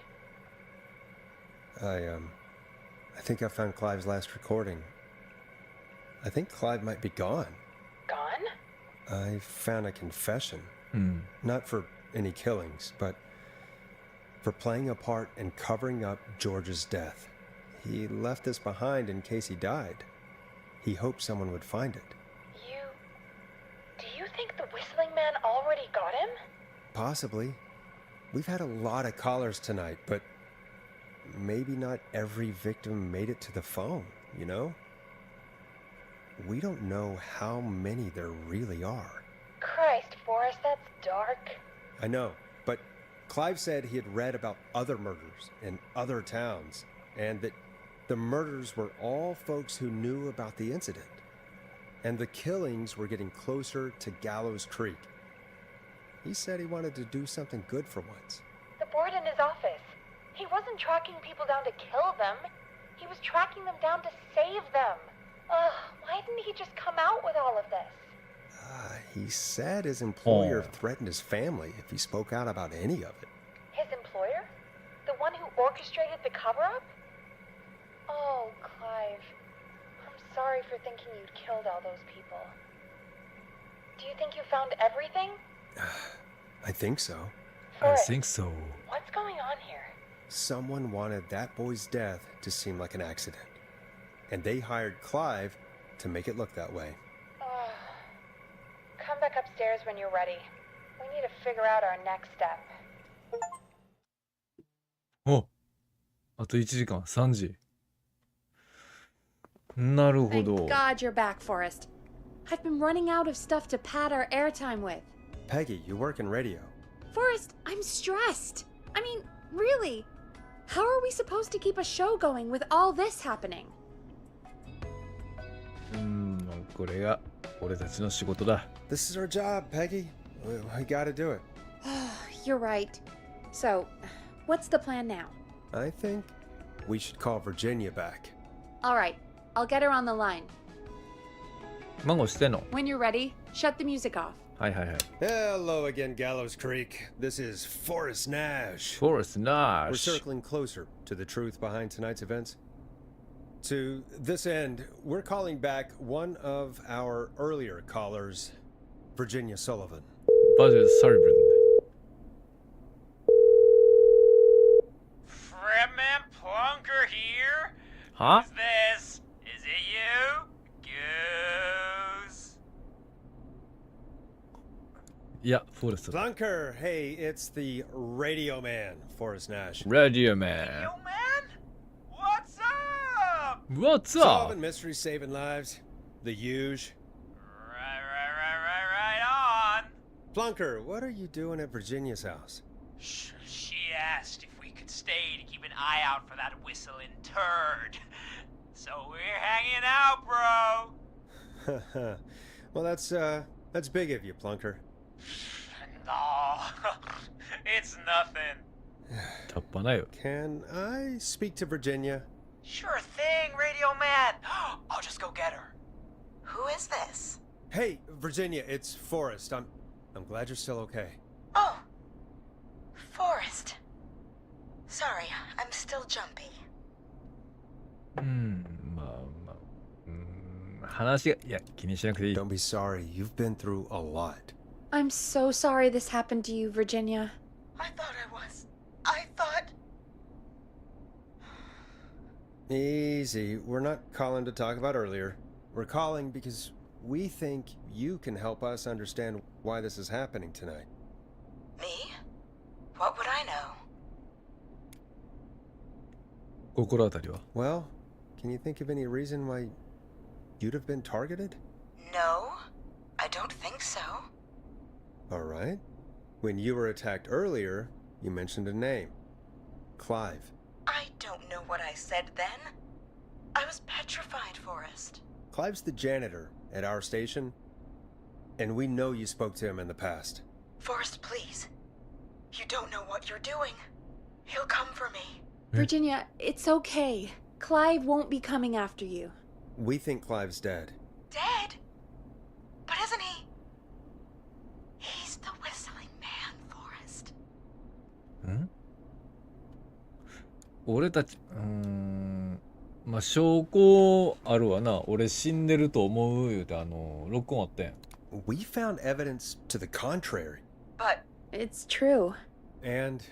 I think I found Clive's last recording. I think Clive might be gone. Gone? I found a confession. うん。 Not for any killings, but for playing a part in covering up George's death. He left this behind in case he died. He hoped someone would find it. Do you think the Whistling Man already got him? Possibly. We've had a lot of callers tonight, but maybe not every victim made it to the phone, you know? We don't know how many there really are. Christ, Forrest, that's dark. I know, but Clive said he had read about other murders in other towns, and that the murders were all folks who knew about the incident. And the killings were getting closer to Gallows Creek. He said he wanted to do something good for once. The board in his office. He wasn't tracking people down to kill them. He was tracking them down to save them. Ugh, why didn't he just come out with all of this? He said his employer Oh. threatened his family if he spoke out about any of it. His employer? The one who orchestrated the cover-up? Oh, Clive. I'm sorry for thinking you'd killed all those people. Do you think you found everything? I think so. I Forrest, think so. what's going on here? Someone wanted that boy's death to seem like an accident. And they hired Clive to make it look that way. Oh. Come back upstairs when you're ready. We need to figure out our next step. お、あと1時間、3時。なるほ Thank ど。 God you're back, Forrest. I've been running out of stuff to pad our airtime with. Peggy, you work in radio. Forrest, I'm stressed. I mean, really. How are we supposed to keep a show going with all this happening? これが俺たちの仕事だ。This is our job, Peggy. We gotta do it. You're right. So, what's the plan now? I think we should call Virginia back. All right, I'll get her on the line. 孫してんの？ When you're ready, shut the music off. はいはいはい。Hello again, Gallows Creek. This is Forrest Nash. フォレストナ We're ッシュ。 circling closer to the truth behind tonight's events. To this end, we're calling back one of our earlier callers, Virginia Sullivan. バジル・サルブン。 Fredman Plunker here? は Who's this? Is it you? Goose? いや、フォレスト。 Plunker, hey, it's the radio man, Forrest Nash. ラディオマ Yo, ン。 man? What's up? What's up? Solving mysteries, saving lives. The huge. Right on. Plunker, what are you doing at Virginia's house? She asked if we could stay to keep an eye out for that whistling turd. So we're hanging out, bro. Well, that's big of you, Plunker. No, it's nothing. タッパなよ。 Can I speak to Virginia? Sure thing, Radio Man. I'll just go get her. Who is this? Hey, Virginia, it's Forrest. I'm glad you're still okay. Oh, Forrest. Sorry, I'm still jumpy. まあまあ。話が、いや、気にしなくていい。 Don't be sorry. You've been through a lot. I'm so sorry this happened to you, Virginia. I thought I was. I thought. Easy. We're not calling to talk about earlier. We're calling because we think you can help us understand why this is happening tonight. Me? What would I know? 心当たりは？ Well, can you think of any reason why you'd have been targeted? No, I don't think so. All right. When you were attacked earlier, you mentioned a name. Clive. I don't know what I said then. I was petrified, Forrest. Clive's the janitor at our station, and we know you spoke to him in the past. Forrest, please. You don't know what you're doing. He'll come for me. Virginia, it's okay. Clive won't be coming after you. We think Clive's dead. Dead? But isn't he? He's the whistling man, Forrest. ん？俺たち、まあ証拠あるわな。俺死んでると思う言うて録音あったやん。 We found evidence to the contrary. But It's true. And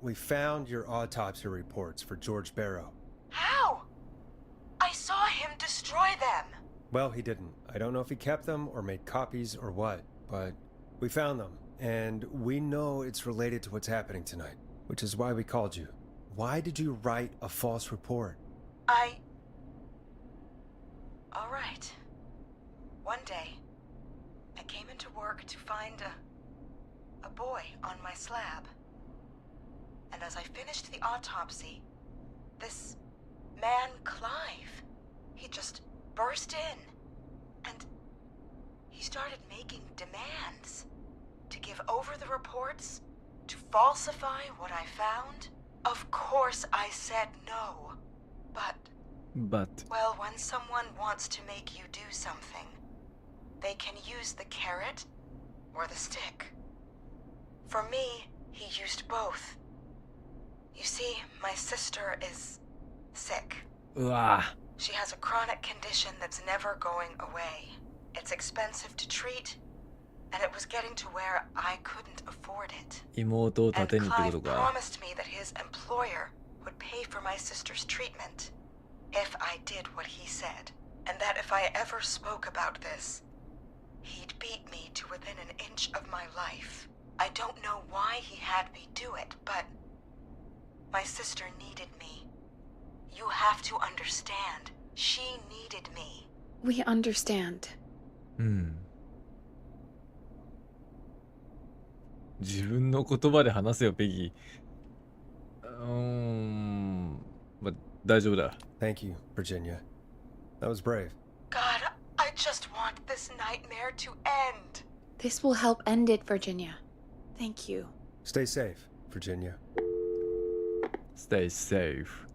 we found your autopsy reports for George Barrow. how? I saw him destroy them. Well, he didn't. I don't know if he kept them or made copies or what, but we found them, and we know it's related to what's happening tonight, which is why we called you. Why did you write a false report? All right. One day, I came into work to find a boy on my slab. And as I finished the autopsy, this man, Clive, he just burst in. And he started making demands to give over the reports, to falsify what I found. Of course I said no. But But well, when someone wants to make you do something, They can use the carrot or the stick. For me, he used both. You see, my sister is sick. うわ She has a chronic condition that's never going away. It's expensive to treat, and it was getting to where I couldn't afford it. 妹を And 盾にってこ Clive とか promised me that his employer would pay for my sister's treatment if I did what he said, and that if I ever spoke about this, he'd beat me to within an inch of my life. I don't know why he had me do it, but my sister needed me. You have to understand. She needed me. We understand. うん自分の言葉で話せよペギーまあ大丈夫だ Thank you, Virginia. That was brave. God, I just want this nightmare to end. This will help end it, Virginia. Thank you. Stay safe, Virginia. Stay safe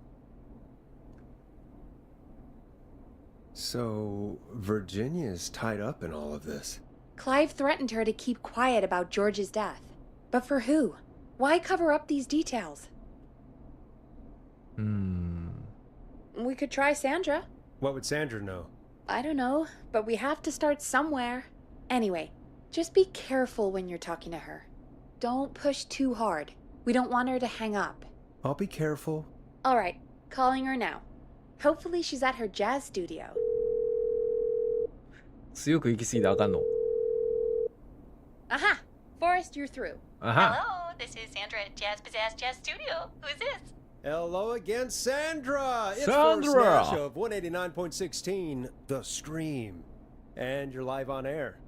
So, Virginia's tied up in all of this. Clive threatened her to keep quiet about George's death. But for who? Why cover up these details? We could try Sandra. What would Sandra know? I don't know, but we have to start somewhere. Anyway, just be careful when you're talking to her. Don't push too hard. We don't want her to hang up. I'll be careful. All right, calling her now. Hopefully she's at her jazz studio. 強く行き過ぎてあかんの Aha! Forrest, you're through. あは Hello, this is Sandra at Jazz Pizzazz Jazz Studio. Who is this? Hello again, Sandra! It's Sandra! Forrest Nash of 189.16, The Stream. And you're live on air.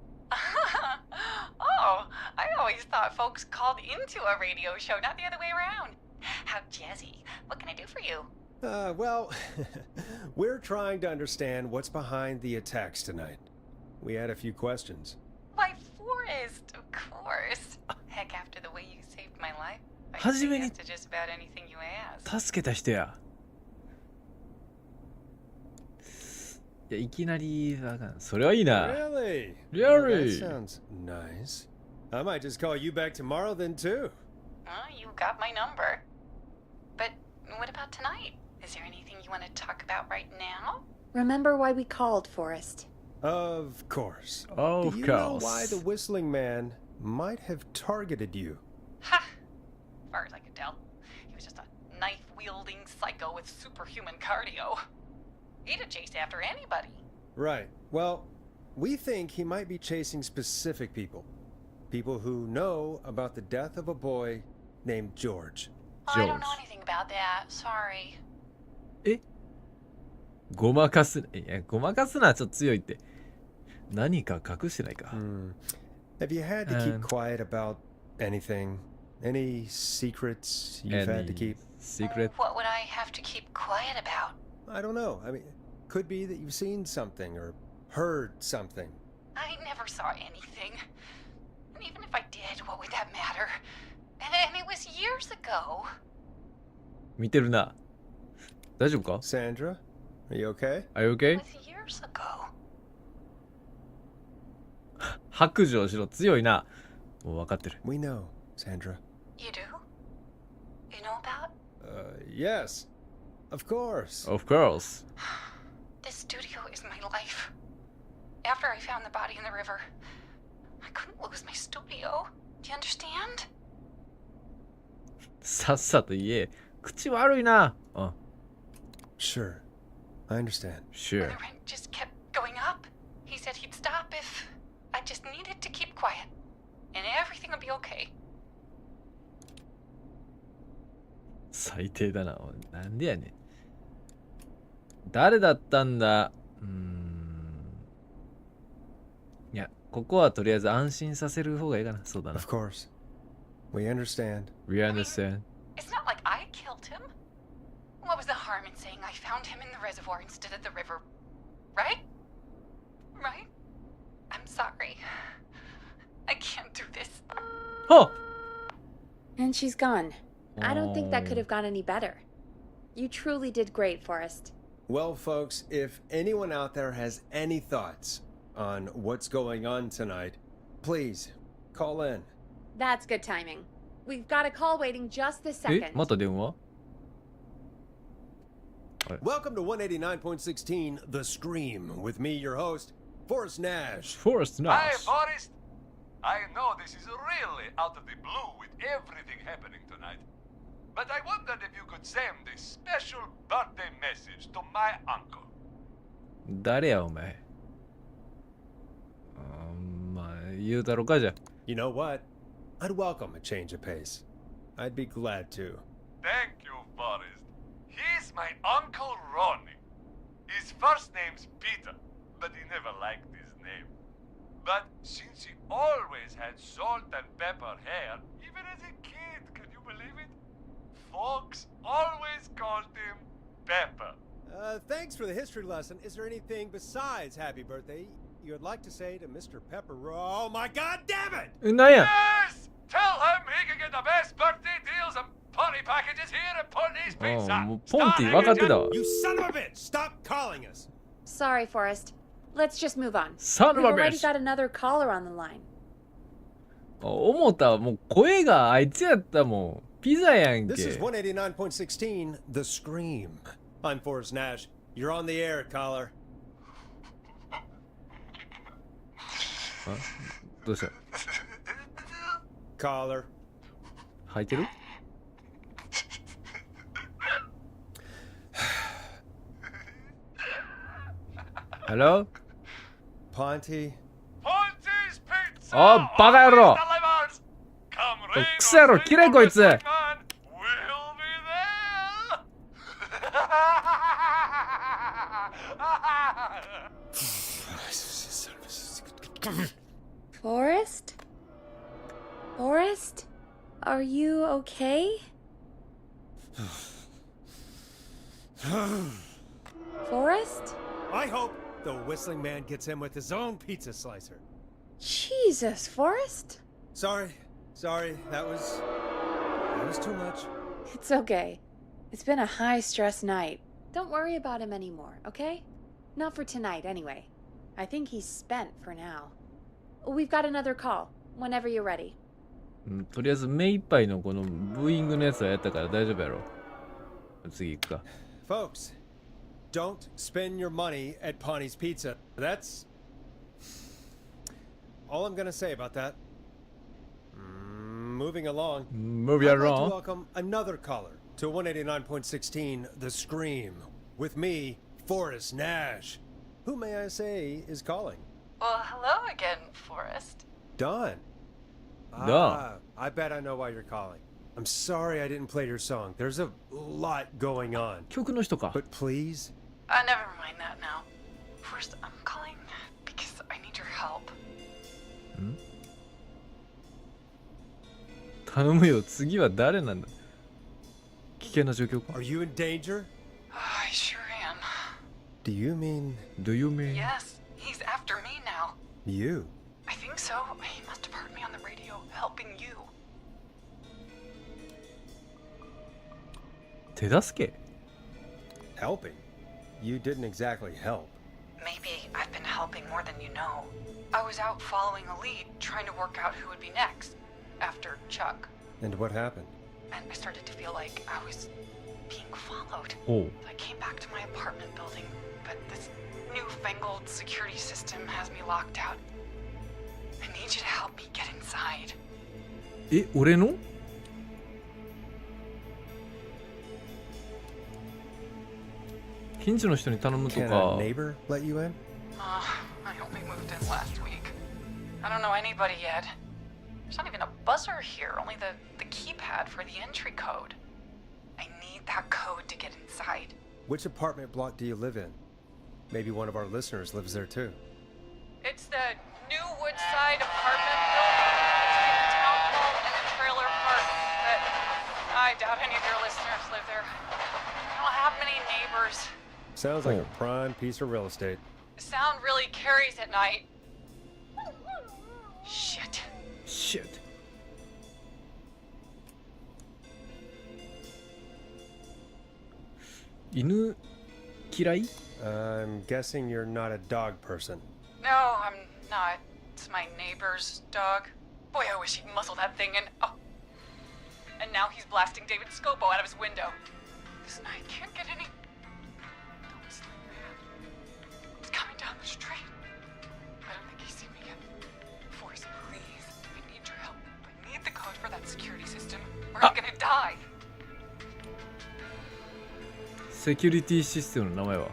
Oh, I always thought folks called into a radio show, not the other way around. How jazzy. What can I do for you? Well, we're trying to understand what's behind the attacks tonight. We had a few questions. Why, Forrest, of course. Heck, after the way you saved my life, I 初 say めに yes to just about anything you ask. 助けた人やいやいきなりあかんそれはいいな Really? Really? Well, that sounds nice. I might just call you back tomorrow then, too. You got my number. But what about tonight? Is there anything you want to talk about right now? Remember why we called, Forrest. Of course. Of Do you know course. why the Whistling Man might have targeted you? Ha! As far as I could tell, he was just a knife-wielding psycho with superhuman cardio. He'd have chased after anybody. Right. Well, we think he might be chasing specific people. People who know about the death of a boy named George. I don't know George. anything about that. Sorry. えごまかすいやごまかすのはちょっと強いって何か隠してないか Have you had to keep Um, quiet about anything? Any secrets you've had to Any keep? secret What would I have to keep quiet about? I don't know. I mean, could be that you've seen something or heard something. I never saw anything. And even if I did, what would that matter? And it was years ago. 見てるな大丈夫か Sandra, are you okay? Are you okay? It was years ago. 白状しろ強いなもう分かってる We know, Sandra. You do? You know about? Yes. Of course. Of course This studio is my life. After I found the body in the river, I couldn't lose my studio. Do you understand? さっさと言え口悪いなうん Sure. I understand. Sure The rent just kept going up. He said he'd stop if I just needed to keep quiet. And everything would be okay. 最低だなおいなんでやねん誰だったんだいやここはとりあえず安心させる方がいいかなそうだな Of course. We understand. We understand It's not like I killed him. What was the harm in saying I found him in the reservoir instead of the river? Right? Right? I'm sorry. I can't do this. あ And she's gone. I don't think that could have gone any better. You truly did great, Forrest. Well, folks, if anyone out there has any thoughts on what's going on tonight, please call in. That's good timing. We've got a call waiting just this え second. また電話 Welcome to 189.16 The Scream with me, your host, Forrest Nash. Forrest Hi, Nash Forrest. I know this is really out of the blue with everything happening tonight, but I wondered if you could send a special birthday message to my uncle. 誰やお前まあ言うたろかじゃ You know what? I'd welcome a change of pace. I'd be glad to. Thank you, Forrest. He's my Uncle Ronnie. His first name's Peter, but he never liked his name. But since he always had salt and pepper hair, even as a kid, can you believe it? Folks always called him Pepper. Thanks for the history lesson. Is there anything besides happy birthday you would like to say to Mr. Pepper? Oh my god damn it! なんや Yes! Tell him he can get the best birthday deals and pony packages here at Pony's あ Pizza. もうポンティ分かってたわ You son of a bitch! Stop calling us! Sorry, Forrest. Let's just move on. Son of We've a already bitch got another caller on the line. 思ったわもう声があいつやったもんピザやん This is け 189.16 The Scream. I'm Forrest Nash. You're on the air, caller. どうした Caller. 吐いてる Hello? Ponty. Ponty's Pizza! あバカ野郎 Always delivers! Come rain クソ野郎 or 嫌いこいつ shine, we'll be there! Forrest? Forrest? Are you okay? Forrest? I hope the whistling man gets him with his own pizza slicer. Jesus, Forrest? Sorry. That was too much. It's okay. It's been a high-stress night. Don't worry about him anymore, okay? Not for tonight, anyway. I think he's spent for now. We've got another call, whenever you're ready. とりあえず目いっぱいのこのブーイングのやつはやったから大丈夫やろ次行くか Folks, don't spend your money at Ponty's Pizza. That's all I'm gonna say about that. Moving along. Move I'd your like to wrong welcome another caller to 189.16 The Scream with me, Forrest Nash. Who may I say is calling? Well, hello again, Forrest. Don. Don. I bet I know why you're calling. I'm sorry I didn't play your song. There's a lot going on. 曲の人か But please, Never mind that now. First, I'm calling because I need your help. 頼むよ次は誰なんだ危険な状況か are you in danger? I sure am. Do you mean Do you mean Yes, he's after me now. you? I think so. He must have heard me on the radio helping you. 手助け Helping? You didn't exactly help. Maybe I've been helping more than you know. I was out following a lead, trying to work out who would be next, after Chuck. And what happened? And I started to feel like I was being followed. おう I came back to my apartment building, but this newfangled security system has me locked out. I need you to help me get inside. え俺の近所の人に頼むと Can か a neighbor let you in? I only moved in last week. I don't know anybody yet. There's not even a buzzer here, only the keypad for the entry code. I need that code to get inside. Which apartment block do you live in? Maybe one of our listeners lives there too. It's the new Woodside apartment building between the town hall and the trailer park. But I doubt any of your listeners live there. I don't have many neighbors. Sounds like a prime piece of real estate. Sound really carries at night. Shit. Shit 犬嫌い I'm guessing you're not a dog person. No, I'm not. It's my neighbor's dog. Boy, I wish he'd muzzle that thing and... Oh. And now he's blasting David Scopo out of his window. This night can't get any... Don't sleep, man. He's coming down the street. I don't think he's seen me yet. Forrest, please. I need your help. I need the code for that security system, or I'm gonna die. セキュリティシステムの名前は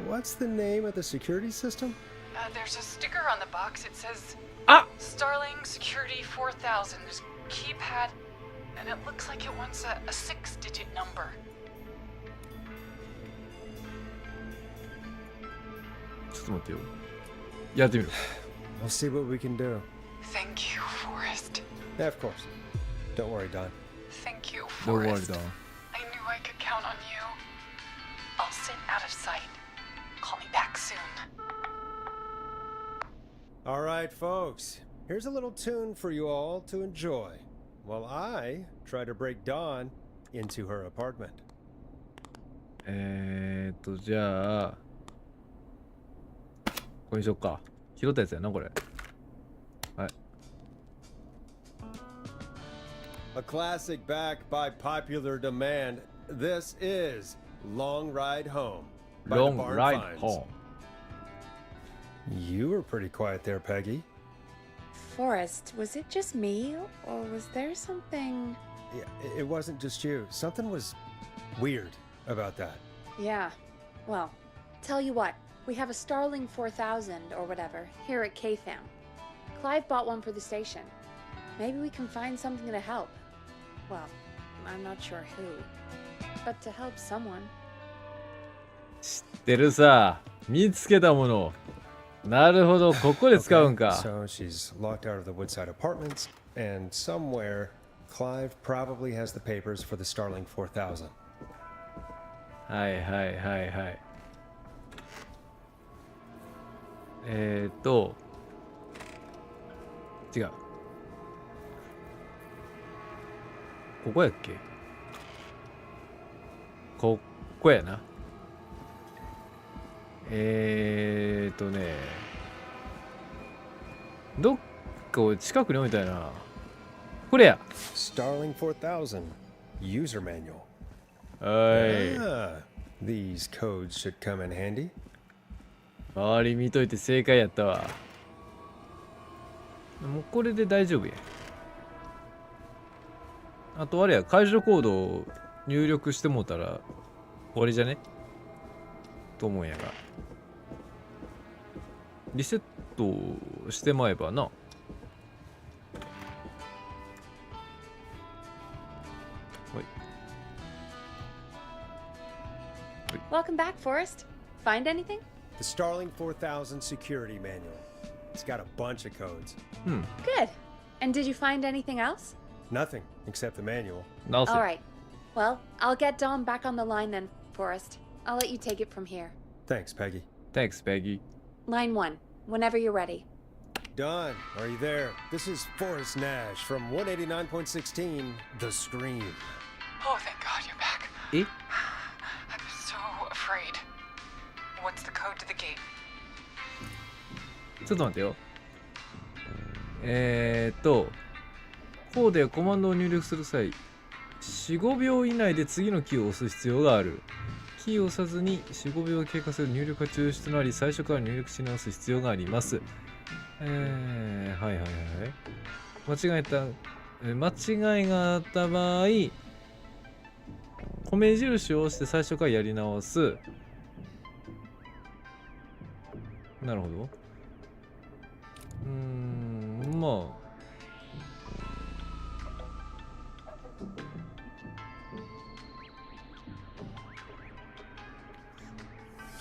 What's the name of the security system? There's a sticker on the box. It says... Ah! Starling Security 4000. There's a keypad, and it looks like it wants a 6-digit number. ちょっと待ってよ。やってみる。We'll see what we can do. Thank you, Forrest. Yeah, of course. Don't worry, Don. Thank you, Don't worry, Forrest. Don. I knew I could count on you. I'll sit out of sight. Call me back soon. All right, folks. Here's a little tune for you all to enjoy while I try to break Dawn into her apartment. じゃあこれにしよっか。拾ったやつやなこれ。はい。A classic back by popular demand. This is Long Ride Home by the Long Barn ride Finds. home. You were pretty quiet there, Peggy. Forrest, was it just me, or was there something? Yeah, it wasn't just you. Something was weird about that. Yeah. Well, tell you what, we have a Starling 4000 or whatever here at KFAM. Clive bought one for the station. Maybe we can find something to help. Well, I'm not sure who, but to help someone. 知ってるさ。見つけたもの。なるほど、ここで使うんか。 So she's locked out of the Woodside Apartments, and somewhere Clive probably has the papers for the Starling 4000. はいはいはいはい。違う。ここやっけ？ここやな。どっかを近くに置いたいな。これや。 Starling 4000 user manual. はい。These codes should come in handy. 周り見といて正解やったわ。もうこれで大丈夫や。あとあれや、解除コードを入力してもうたら終わりじゃねと思うんやが。リセットしてまえばな。Welcome back, Forrest. Find anything? The Starling 4000 security manual. It's got a bunch of codes. Good. And did you find anything else? Nothing except the manual.直せ。 All right. Well, I'll get Dom back on the line then, Forrest. I'll let you take it from here. Thanks, Peggy. Thanks, Peggy. Line 1, whenever you're ready. Don, are you there? This is Forrest Nash from 189.16 The Scream. Oh, thank God you're back. え I'm so afraid. What's the code to the gate? ちょっと待ってよ。コードやコマンドを入力する際、4、5秒以内で次のキーを押す必要がある。キーを押さずに4、5秒経過する入力が中止となり、最初から入力し直す必要があります。はいはいはいはい。間違いがあった場合、米印を押して最初からやり直す。なるほど。まあ。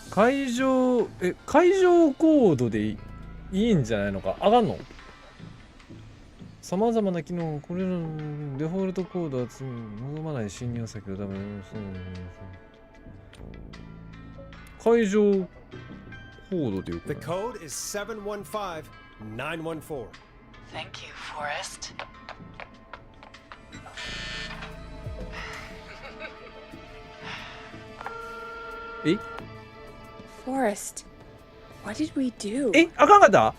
会場コードでいいんじゃないのか。上がんの？さまざまな機能、これらのデフォルトコードは望まない侵入先のため会場コードでよく The ない？ code is 715914. Thank you, Forrest. Eh? Forrest, What did we do? え、あかんかった？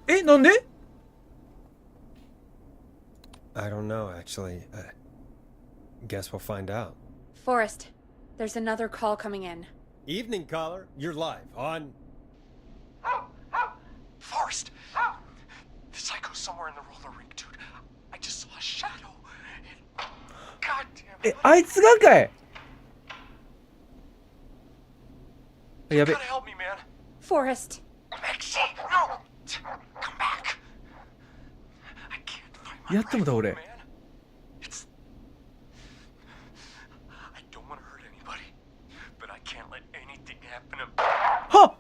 え、なんで？ I don't know, actually. Guess we'll find out. Forrest, there's another call coming in. Evening, caller. You're live on... Forrest! The psycho's somewhere in the roller rink, dude. I just saw a shadow. God damn it. え、あいつがかい？やべ。 You gotta help me, man. Forrest. Maxie, no! Come back. I can't find my やってもだ俺。 man. It's... I don't want to hurt anybody, but I can't let anything happen to... はっ！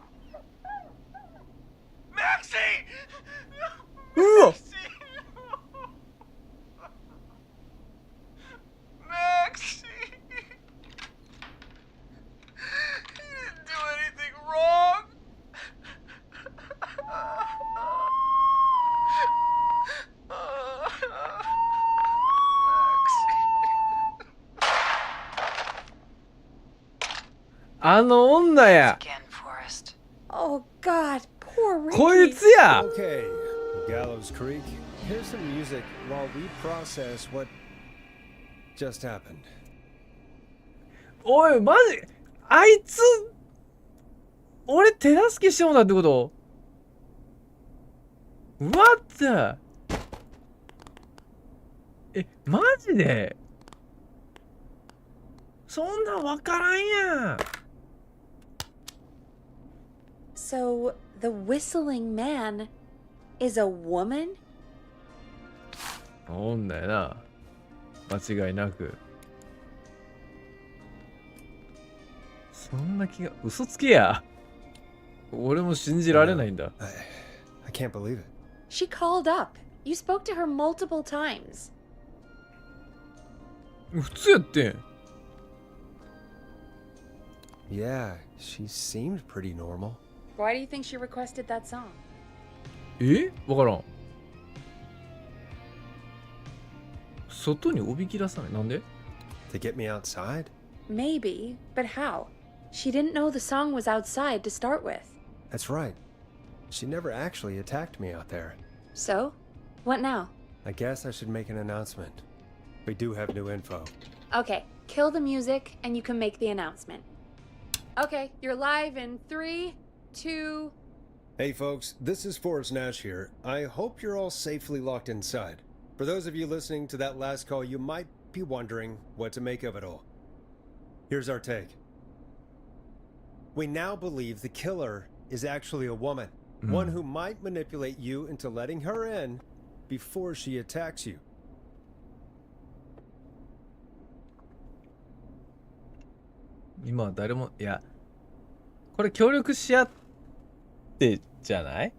Maxie! うわ！ Maxie! You didn't do anything wrong! Maxie. あの女や。 Again, Forrest. Oh, God. Poor Ricky. こいつや。 Okay, Gallows Creek. Here's some music while we process what just happened. おい、マジあいつ、俺手助けしてもらったってこと？ What the？ え、マジで？そんなんわからんやん。 So, the whistling man is a woman? 女やな。間違いなく。そんな気が、嘘つけや。俺も信じられないんだ。I can't believe it. She called up. You spoke to her multiple times. 普通やってん。 Yeah, she seemed pretty normal. Why do you think she requested that song? え？わからん。外におびき出さない。なんで？ To get me outside? Maybe, but how? She didn't know the song was outside to start with. That's right. She never actually attacked me out there. So? What now? I guess I should make an announcement. We do have new info. Okay, kill the music and you can make the announcement. Okay, you're live in 3, 2... Hey folks, this is Forrest Nash here. I hope you're all safely locked inside. For those of you listening to that last call, you might be wondering what to make of it all. Here's our take. We now believe the killer is actually a woman. One who might manipulate you into letting her in before she attacks you. 今は誰も、いや、これ協力し合ってじゃない？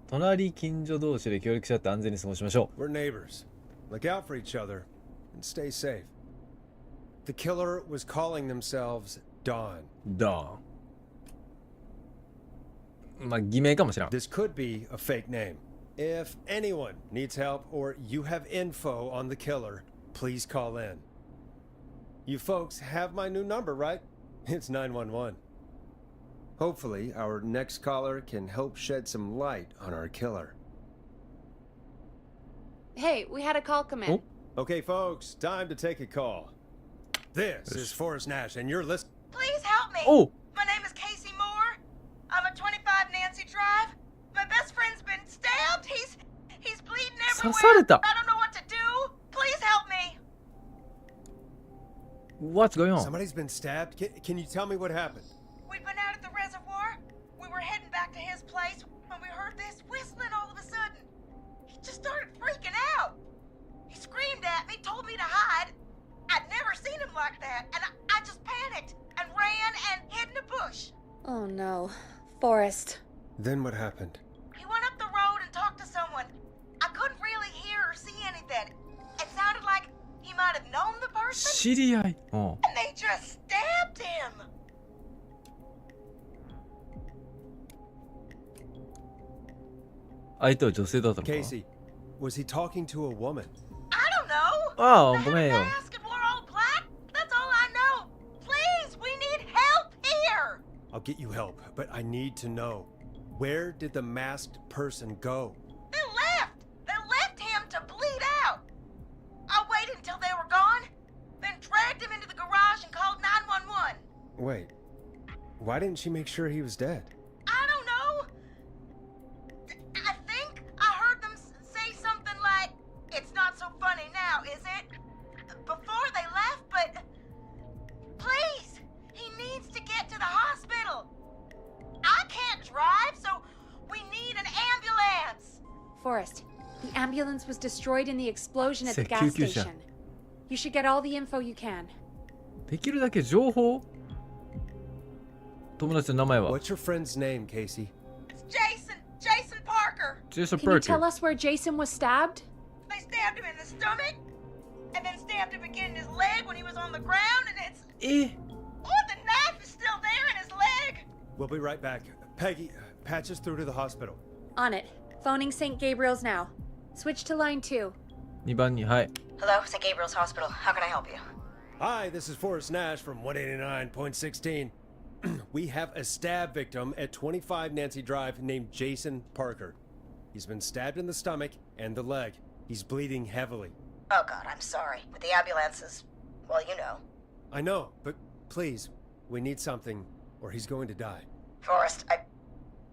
隣近所同士で協力し合って安全に過ごしましょう。 We're neighbors. Look out for each other and stay safe. The killer was calling themselves Dawn. まあ偽名かもしれん。 This could be a fake name. If anyone needs help or you have info on the killer, please call in. You folks have my new number, right? It's 911. Hopefully, our next caller can help shed some light on our killer. Hey, we had a call come in. Oh. Okay, folks, time to take a call. This is Forrest Nash, and you're listening. Please help me. Oh. My name is Casey Moore. I'm at 25 Nancy Drive. My best friend's been stabbed. He's bleeding everywhere. 刺された。 I don't know what to do. Please help me. What's going on? Somebody's been stabbed? Can you tell me what happened? We'd been out at the reservoir. We were heading back to his place when we heard this whistling all of a sudden. He just started freaking out. He screamed at me, told me to hide. I'd never seen him like that, and I just panicked and ran and hid in a bush. Oh no. Forrest. Then what happened? He went up the road and talked to someone. I couldn't really hear or see anything. It sounded like he might have known the person, 知り合い。うん。 and they just stabbed him. 相手は女性だったのか。 Casey, was he talking to a woman? I don't know. ああ、 They ご had めん a よ。 mask and wore all black? That's all I know. Please, we need help here. I'll get you help, but I need to know. Where did the masked person go? They left. They left him to bleed out. I waited until they were gone, then dragged him into the garage and called 911. Wait, why didn't she make sure he was dead? I don't know. I think I heard them say something like, "It's not so funny now, is it?" Before they left, but please, he needs to get to the hospital. I can't drive, so we need an ambulance. Forrest, the ambulance was destroyed in the explosion at the gas 救急車。 station. You should get all the info you can. できるだけ情報。友達の名前は What's your friend's name, Casey? It's Jason Parker. Jason Can you Parker. tell us where Jason was stabbed? They stabbed him in the stomach, and then stabbed him again in his leg when he was on the ground, and it's... え Oh, the knife is still there in his leg. We'll be right back. Peggy, patch us through to the hospital. On it. Phoning St. Gabriel's now. Switch to line 2. 2番に、はい。 Hello, St. Gabriel's Hospital. How can I help you? Hi, this is Forrest Nash from 189.16. We have a stab victim at 25 Nancy Drive named Jason Parker. He's been stabbed in the stomach and the leg. He's bleeding heavily. Oh, God, I'm sorry. But the ambulance is... well, you know. I know, but please, we need something, or he's going to die. Forrest,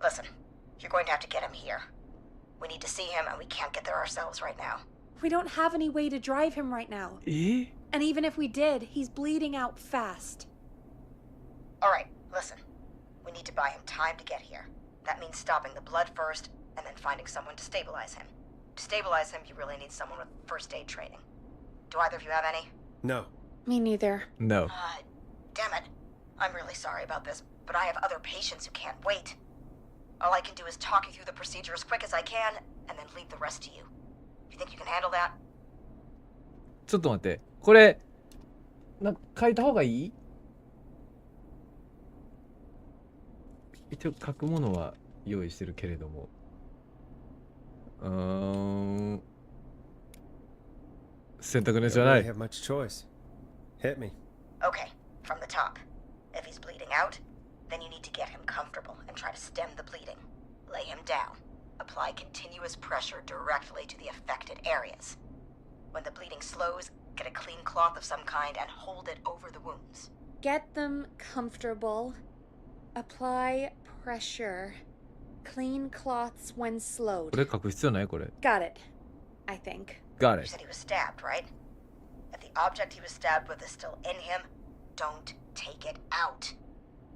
listen, you're going to have to get him here. We need to see him, and we can't get there ourselves right now. We don't have any way to drive him right now. え And even if we did, he's bleeding out fast. All right, listen. We need to buy him time to get here. That means stopping the blood first, and then finding someone to stabilize him. To stabilize him, you really need someone with first aid training. Do either of you have any? No. Me neither. No. Damn it. I'm really sorry about this, but I have other patients who can't wait. All I can do is talk you through the procedure as quick as I can, and then leave the rest to you. You think you can handle that? ちょっと待って。これ、書いた方がいい？一応書くものは用意してるけれども。選択のやつじゃな Don't い。 really have much choice. Hit me. Okay, from the top. If he's bleeding out, then you need to get him comfortable and try to stem the bleeding. Lay him down. Apply continuous pressure directly to the affected areas. When the bleeding slows, get a clean cloth of some kind and hold it over the wounds. Get them comfortable. Apply pressure. Clean cloths when こ slowed. れ書く必要ないこれ。 Got it. I think. Got You it. said he was stabbed, right? If the object he was stabbed with is still in him, don't take it out.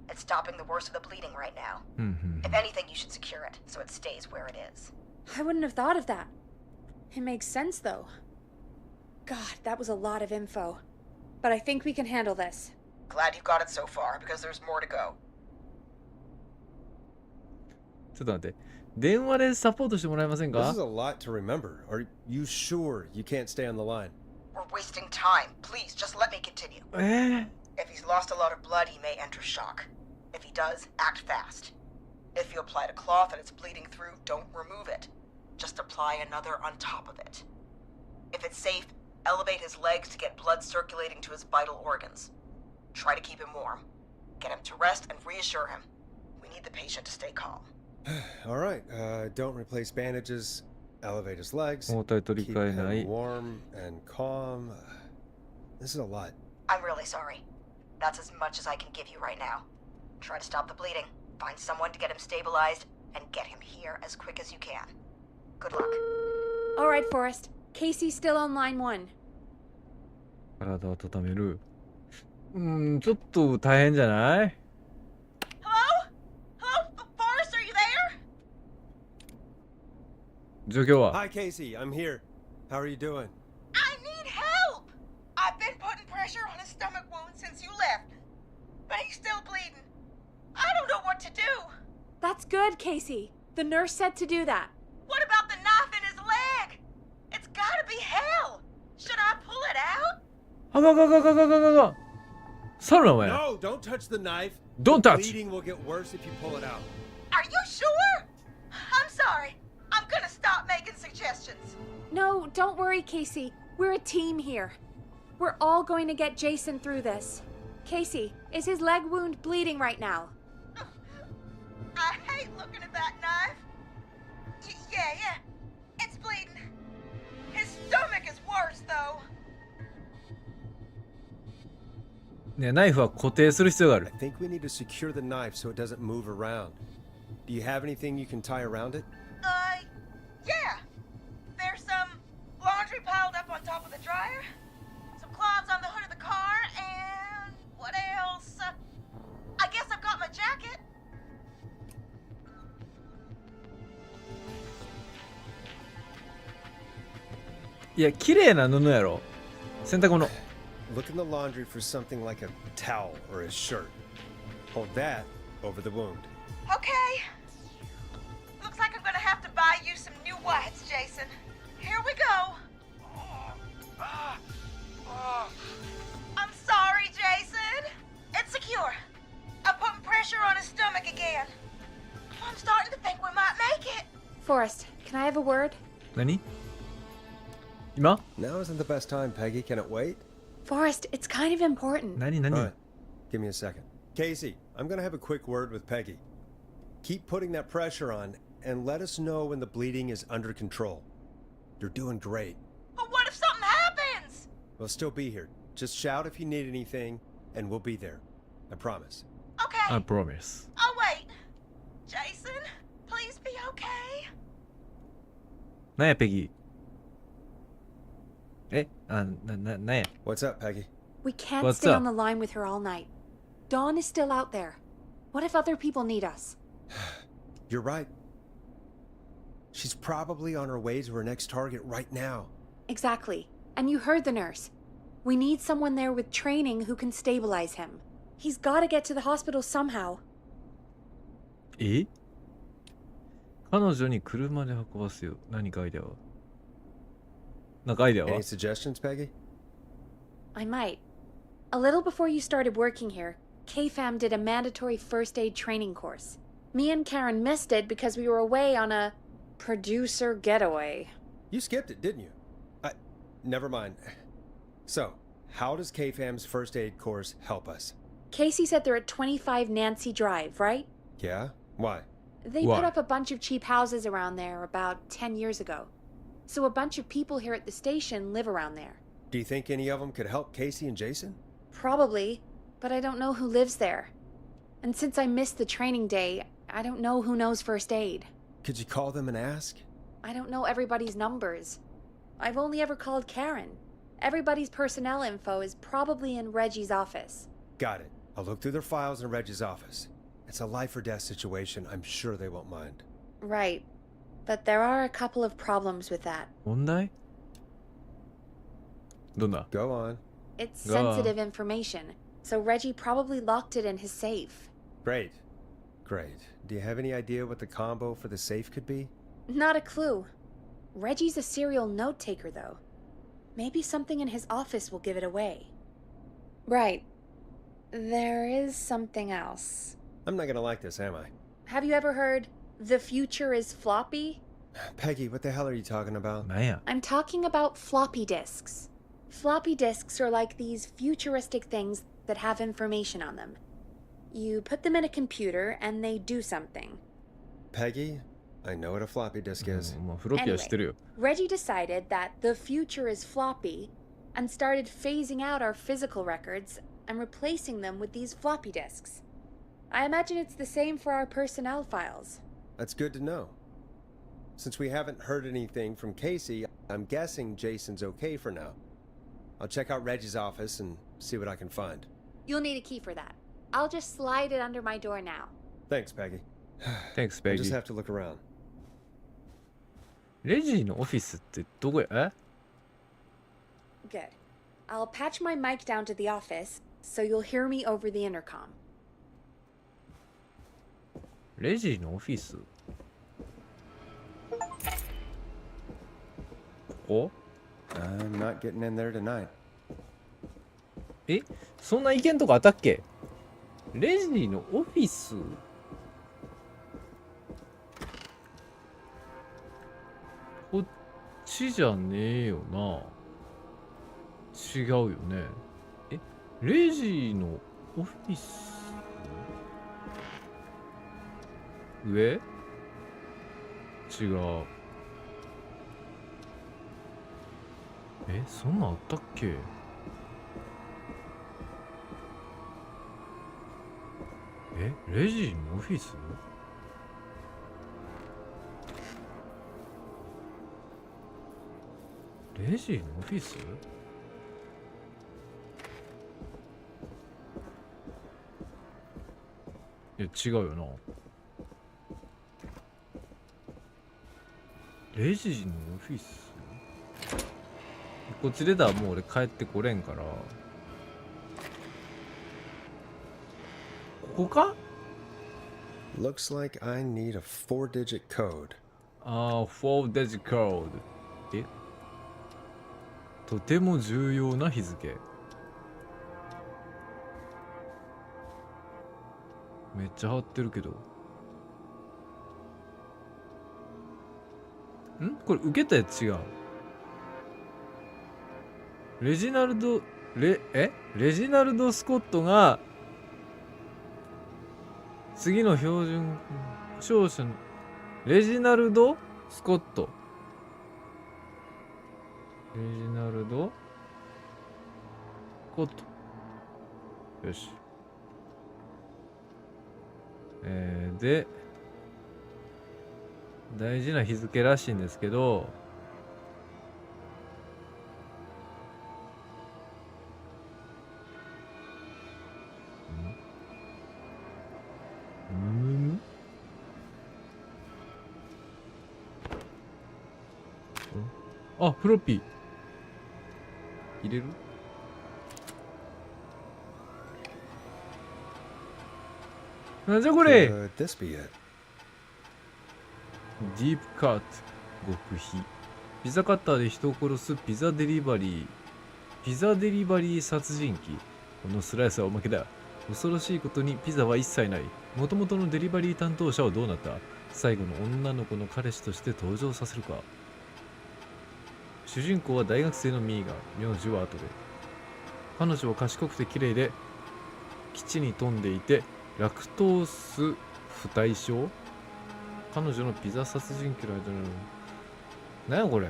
It's stopping the worst of the bleeding right now. うんうん。 If anything, you should secure it so it stays where it is. I wouldn't have thought of that. It makes sense, though. God, that was a lot of info. But I think we can handle this. Glad you got it so far, because there's more to go. ちょっと待って。電話でサポートしてもらえません This か is a lot to remember. Are you sure you can't stay on the line? We're wasting time. Please, just let me continue. If he's lost a lot of blood, he may enter shock. If he does, act fast. If you applied a cloth and it's bleeding through, don't remove it. Just apply another on top of it. If it's safe, elevate his legs to get blood circulating to his vital organs. Try to keep him warm. Get him to rest and reassure him. We need the patient to stay calm. All right. Don't replace bandages. Elevate his legs. 応対取り Keep 替えない him。warm and calm. This is a lot. I'm really sorry. That's as much as I can give you right now. Try to stop the bleeding, find someone to get him stabilized, and get him here as quick as you can. Good luck. All right, Forrest. Casey's still on line 1. 体を温める。ちょっと大変じゃない？ Hello? Hello? Forrest, are you there? 状況は？ Hi, Casey. I'm here. How are you doing? I need help! I've been putting pressure on his stomach wound since you left, but he's still bleeding. I don't know what to do. That's good, Casey. The nurse said to do that. What about the knife in his leg? It's gotta be hell. Should I pull it out? あがががががががが。サルなお前。 No, don't touch the knife. Don't The touch. bleeding will get worse if you pull it out. Are you sure? I'm sorry. I'm gonna stop making suggestions. No, don't worry, Casey. We're a team here. We're all going to get Jason through this. Casey, is his leg wound bleeding right now? I hate looking at that knife. Yeah. It's bleeding. His stomach is worse, though. ね、ナイフは固定する必要がある。 I think we need to secure the knife so it doesn't move around. Do you have anything you can tie around it? Yeah. There's some laundry piled up on top of the dryer, some cloths on the hood of the car, and what else? I guess I've got my jacket. いや、綺麗な布やろ。洗濯物。 Look in the laundry for something like a towel or a shirt. Hold that over the wound. Okay. Looks like I'm gonna have to buy you some new whites, Jason. Here we go. I'm sorry, Jason. It's secure. I'm putting pressure on his stomach again. I'm starting to think we might make it. Forrest, can I have a word? 何？今？ Now isn't the best time, Peggy. Can it wait? Forrest, it's kind of important. 何？ All right. Give me a second. Casey, I'm going to have a quick word with Peggy. Keep putting that pressure on and let us know when the bleeding is under control. You're doing great. But what if something happens? We'll still be here. Just shout if you need anything, and we'll be there. I promise. Okay. I promise. I'll wait. Jason, please be okay. なんや、ペギー。え、なんや。 What's up, Peggy? We can't What's stay up? on the line with her all night. Dawn is still out there. What if other people need us? You're right. She's probably on her way to her next target right now. Exactly. And you heard the nurse. We need someone there with training who can stabilize him. He's got to get to the hospital somehow. え？彼女に車で運ばせよ。何かアイデアは？なんかアイデアは？ Any suggestions, Peggy? I might. A little before you started working here, KFAM did a mandatory first aid training course. Me and Karen missed it because we were away on a producer getaway. You skipped it, didn't you? Never mind. So, how does KFAM's first aid course help us? Casey said they're at 25 Nancy Drive, right? Yeah? Why? They Why? put up a bunch of cheap houses around there about 10 years ago. So a bunch of people here at the station live around there. Do you think any of them could help Casey and Jason? Probably, but I don't know who lives there. And since I missed the training day, I don't know who knows first aid. Could you call them and ask? I don't know everybody's numbers. I've only ever called Karen. Everybody's personnel info is probably in Reggie's office. Got it. I'll look through their files in Reggie's office. It's a life or death situation. I'm sure they won't mind. Right. But there are a couple of problems with that. 問題？どんな？ Go on. It's Go on. sensitive information, so Reggie probably locked it in his safe. Great. Great. Do you have any idea what the combo for the safe could be? Not a clue. Reggie's a serial note taker, though. Maybe something in his office will give it away. Right. There is something else. I'm not gonna like this, am I? Have you ever heard, the future is floppy? Peggy, what the hell are you talking about? なんや。 I'm talking about floppy disks. Floppy disks are like these futuristic things that have information on them. You put them in a computer and they do something. Peggy, I know what a floppy disk is. もうフロッピーは知ってるよ。 Reggie decided that the future is floppy and started phasing out our physical records and replacing them with these floppy disks. I imagine it's the same for our personnel files. That's good to know. Since we haven't heard anything from Casey, I'm guessing Jason's okay for now. I'll check out Reggie's office and see what I can find. You'll need a key for that. I'll just slide it under my door now. Thanks, Peggy. Thanks, I just Peggy. have to look around. レジのオフィスってどこや？え？ Good. I'll patch my mic down to the office, so you'll hear me over the intercom. レジのオフィス？ここ？ I'm not getting in there tonight. え？そんな意見とかあったっけ？レジのオフィス？こっちじゃねえよな。違うよね。レジのオフィス上？違う。そんなんあったっけ？レジのオフィス？レジのオフィス？いや、違うよな。レジのオフィス？こっち出たらもう俺帰ってこれんから。ここか？ Looks like I need a 4-digit code. 4-digit code。とても重要な日付。めっちゃ貼ってるけど。これ受けたやつ違う。レジナルドスコットが次の標準照射のレジナルドスコットよし。で大事な日付らしいんですけど、あ、フロッピー入れる？なんじゃこれ？ Could this be it? ディープカット極秘ピザカッターで人を殺すピザデリバリー殺人鬼。このスライスはおまけだ。恐ろしいことにピザは一切ない。もともとのデリバリー担当者はどうなった？最後の女の子の彼氏として登場させるか。主人公は大学生のミーガン、名字は後で。彼女は賢くて綺麗で基地に富んでいてラクトース不対症。彼女のピザ殺人鬼の間の何やこれ。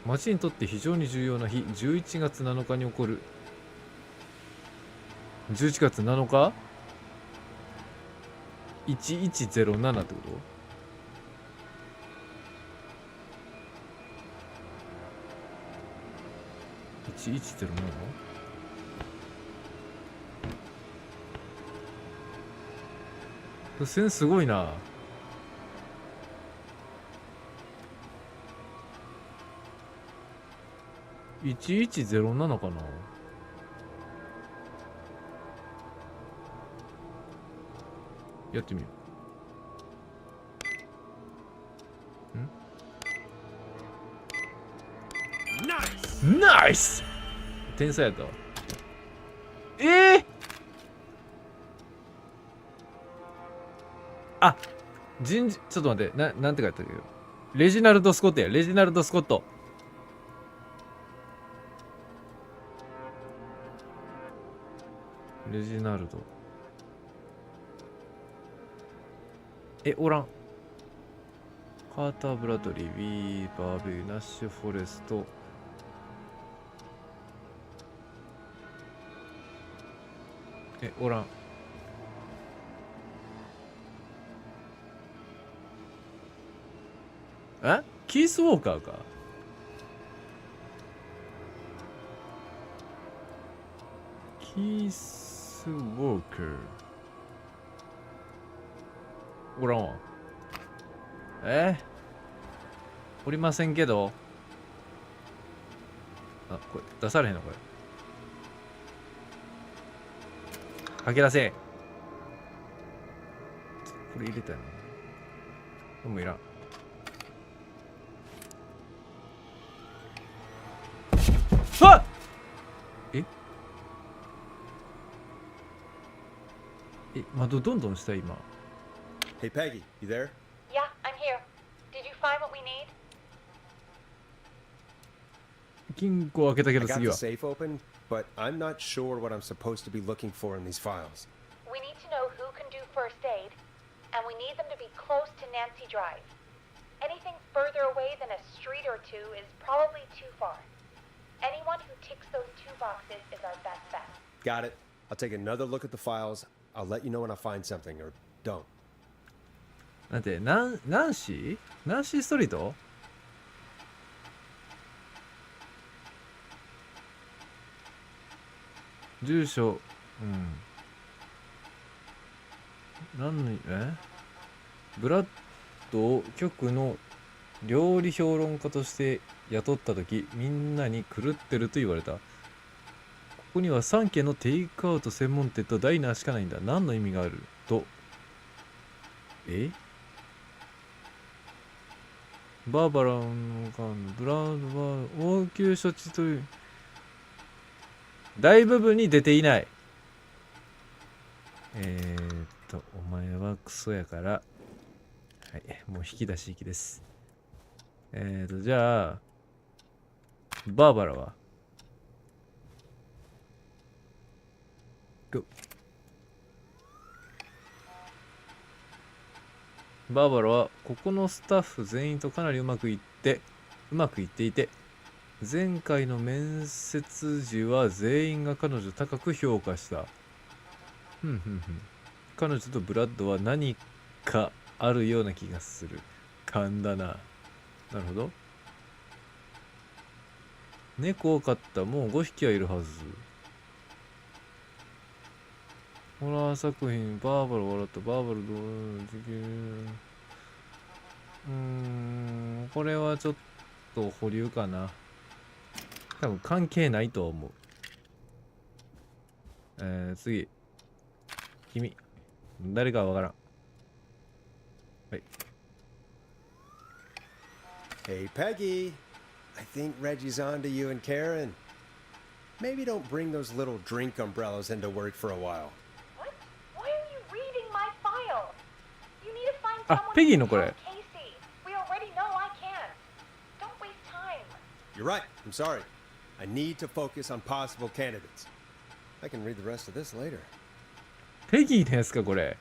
町にとって非常に重要な日、11月7日に起こる。11月7日 ?1107 ってこと？1107？ 付箋すごいな。1107かな。やってみよう。ナイス！天才やったわ。あ、ちょっと待って、なんて書いてあるよ。レジナルド・スコットや。レジナルド・スコット。レジナルド。おらん。カーター・ブラドリー、ウィーバーベー、ナッシュ・フォレスト。おらん。キース・ウォーカーか。キース・ウォーカー。おらんわ。おりませんけど。これ出されへんのこれ。吐き出せ。これ入れたよな。でもいらん。あっ！窓どんどん下今。Hey Peggy, you there? Yeah, I'm here. Did you find what we need? 金庫開けたけ I ど got 次 the は。 safe open, but I'm not sure what I'm supposed to be looking for in these files. We need to know who can do first aid, and we need them to be close to Nancy Drive. Anything further away than a street or two is probably too far. Anyone who ticks those 2 boxes is our best bet. Got it. I'll take another look at the files. I'll let you know when I find something, or don't. なんて、ナンシーストリート？住所、ブラッドを局の料理評論家として雇ったとき、みんなに狂ってると言われた。ここには3軒のテイクアウト専門店とダイナーしかないんだ。何の意味があると。バーバラのブラウドは応急処置という大部分に出ていない。お前はクソやから、はい、もう引き出し行きです。じゃあ、バーバラはバーバラはここのスタッフ全員とかなりうまくいっていて、前回の面接時は全員が彼女高く評価した。彼女とブラッドは何かあるような気がする。勘だな。なるほど。猫を飼った。もう5匹はいるはず。ホラー作品、バーバラ笑った。バーバラこれはちょっと保留かな。多分関係ないと思う。次。君。誰かわからん。はい。Hey, Peggy. I think Reggie's on to you and Karen. Maybe don't bring those little drink umbrellas into work for a while. What? Why are you reading my file? You need to find あ、 someone ペギー who の can これ。 help Casey. We already know I can't. Don't waste time. You're right. I'm sorry. I need to focus on possible candidates. I can read the rest of this later. ペギーのやつか、これ。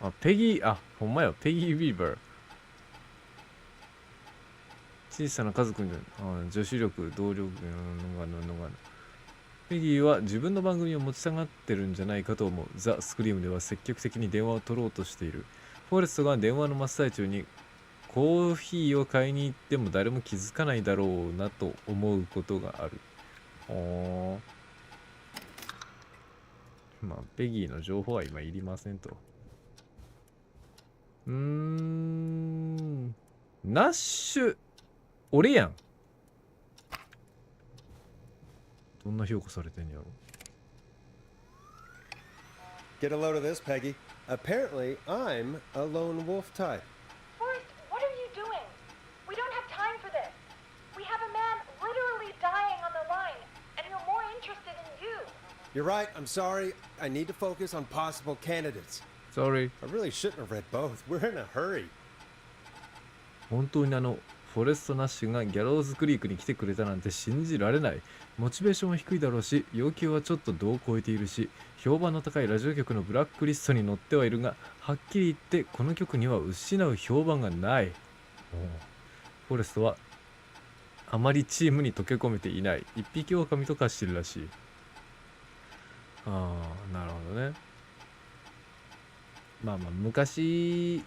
あ、ペギー、あ、ほんまよ。ペギー・ビーバー。小さな家族に、女子力、動力、ペギーは自分の番組を持ち下がってるんじゃないかと思う。ザ・スクリームでは積極的に電話を取ろうとしている。フォレストが電話の真っ最中にコーヒーを買いに行っても誰も気づかないだろうなと思うことがある。まあ、ペギーの情報は今いりませんと。ナッシュ、俺やん。どんな評価されてんやろ。Get a load of this, Peggy. Apparently, I'm a lone wolf type. Forrest, what are you doing? We don't have time for this. We have a man literally dying on the line, and you're more interested in you. You're right. I'm sorry. I need to focus on possible candidates. Sorry. I really shouldn't have read both. We're in a hurry. 本当にフォレスト・ナッシュがギャローズクリークに来てくれたなんて信じられない。モチベーションは低いだろうし、要求はちょっと度を超えているし、評判の高いラジオ局のブラックリストに載ってはいるが、はっきり言ってこの曲には失う評判がない。フォレストはあまりチームに溶け込めていない。一匹狼と化してるらしい。なるほどね。まあまあ、昔、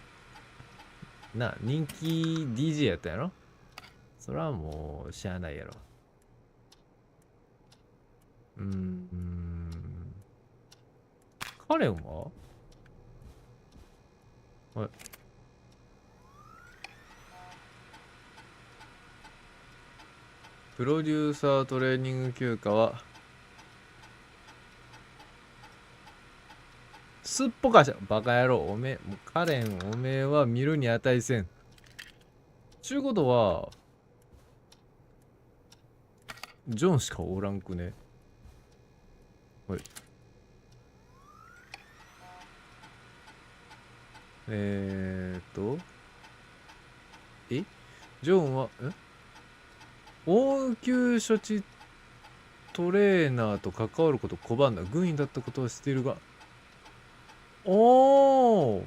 人気 DJ やったやろ。それはもう、しゃあないやろ。カレンははい。プロデューサートレーニング休暇は、すっぽかしゃ、バカ野郎、おめえ、もうカレン、おめえは見るに値せん。ちゅうことは、ジョンしかおらんくね。はい。ジョンは、応急処置トレーナーと関わることを拒んだ。軍医だったことを知っているが。おー。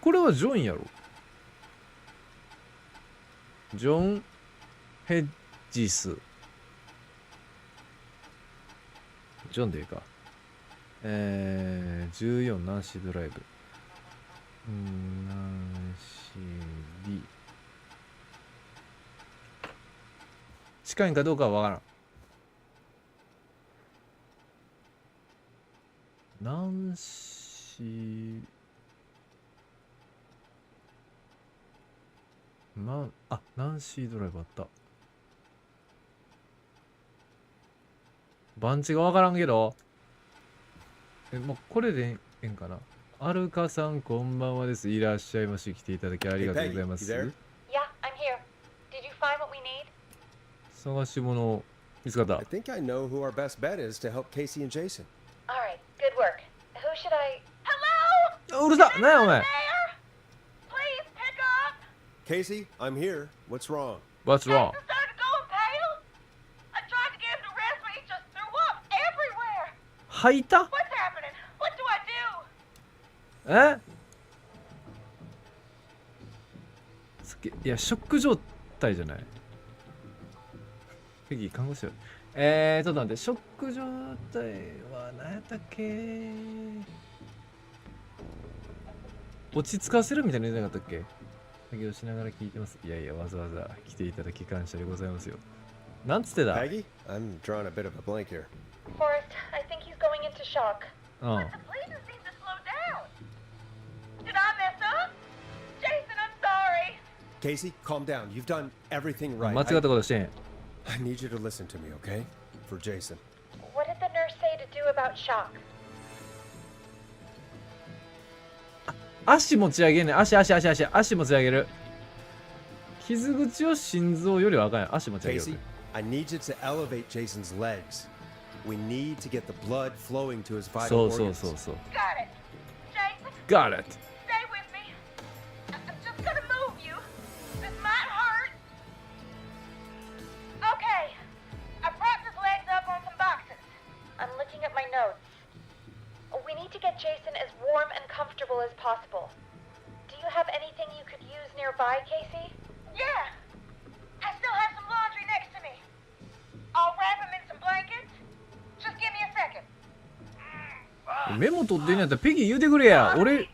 これはジョンやろ。ジョン・ヘッジス。ジョンでいいか。14ナンシードライブ。ナンシー B。近いんかどうかはわからん。ナンシー。ナンシードライブあった。番地がわからんけど。もうこれでええんかな。アルカさん、こんばんはです。いらっしゃいまし。来ていただきありがとうございます。 Yeah, I'm here. Did you find what we need? 探し物見つかった。 I think I know who our best bet is to help Casey and Jason. All right, good work. Who should I... Hello? うるさっ、なんやお前。 There? Please pick up. Casey, I'm here. What's wrong? What's wrong? Jason started going pale. I tried to get him to rest, but he just threw up everywhere. 吐いた？ What's happening? What do I do? いや、ショック状態じゃない。ペギー、看護師よ。ちょっと待って、ショック状態は何やったっけ。落ち着かせるみたいなの言えなかったっけ。作業しながら聞いてます。いやいや、わざわざ来ていただき感謝でございますよ。なんつってた？ Peggy? I'm drawing a bit of a blank here. Forrest, I think he's going into shock. うん。 The bleeding seems to slow down. Did I mess up? Jason, I'm sorry. Casey, calm down. You've done everything right. 間違ったことしてん。 I need you to listen to me, okay? For Jason. What did the nurse say to do about shock? 足持ち上げんねん。足持ち上げる。傷口を心臓よりはあかんやん。足持ち上げる。 Casey, I need you to elevate Jason's legs. We need to get the blood flowing to his vital そう organs. そうそうそう。 Got it. Jason, Got it. stay with me. I'm just gonna move you. This might hurt. Okay. I propped his legs up on some boxes. I'm looking at my notes. We need to get Jason as warm and comfortable as possible. Do you have anything you could use nearby, Casey? Yeah. I still have some laundry next to me. I'll wrap him in some blankets. Just give me a second. メモ取ってんやったらペギー言うてくれや。Sorry.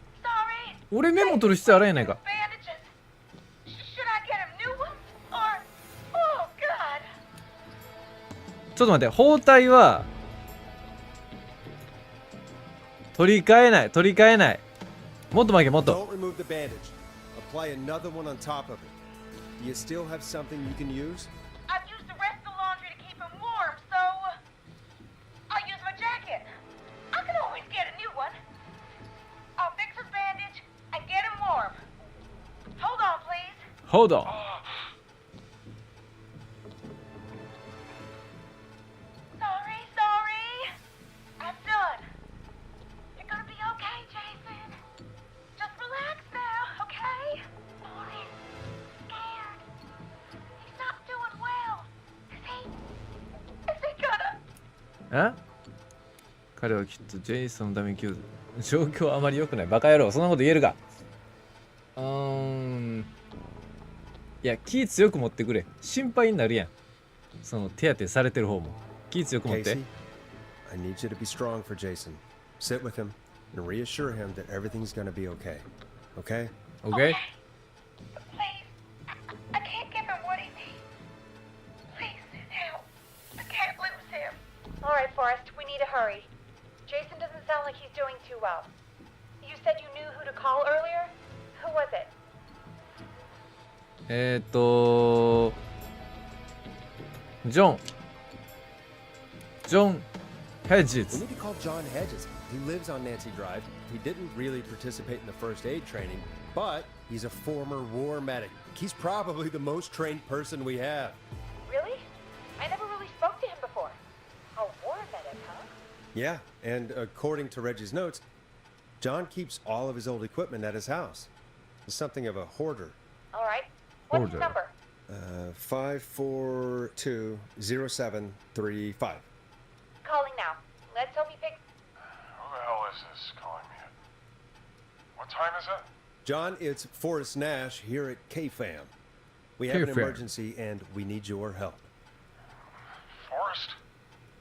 俺メモ取る必要あらんやないか。 Bandages. Should I get him new ones? Or... Oh, God. ちょっと待って、包帯は取り替えない。もっと巻け、もっと。 Don't remove the bandage. Apply another one on top of it. Do you still have something you can use? I've used the rest of the laundry to keep him warm, so... I'll use my jacket. I can always get a new one. I'll fix his bandage and get him warm. Hold on, please. Hold on. Sorry. I'm done. You're gonna be okay, Jason. Just relax now, okay? Oh, he's scared. He's not doing well. Is he gonna... 彼はきっとジェイソンのために状況あまり良くない。バカ野郎、そんなこと言えるか。いや、気強く持ってくれ。心配になるやん。その手当てされてる方も。気強く持って。 Casey, I need you to be strong for Jason. Sit with him and reassure him that everything's gonna be okay. Okay? OK? But please, I can't give him what he needs. Please, help. I can't lose him. All right, Forrest, we need to hurry. Jason doesn't sound like he's doing too well. You said you knew who to call earlier? Who was it? ジョン・ヘッジ We ズ。 need to call John Hedges. He lives on Nancy Drive. He didn't really participate in the first aid training, but he's a former war medic. He's probably the most trained person we have. Really? I never really spoke to him before. A war medic, huh? Yeah, and according to Reggie's notes, John keeps all of his old equipment at his house. He's something of a hoarder. All right. What's his Order. number? 5420735. Calling now. Let's hope he picks. Who the hell is this calling me? What time is it? John, it's Forrest Nash here at KFAM. We have an KFAM. emergency and we need your help. Forrest?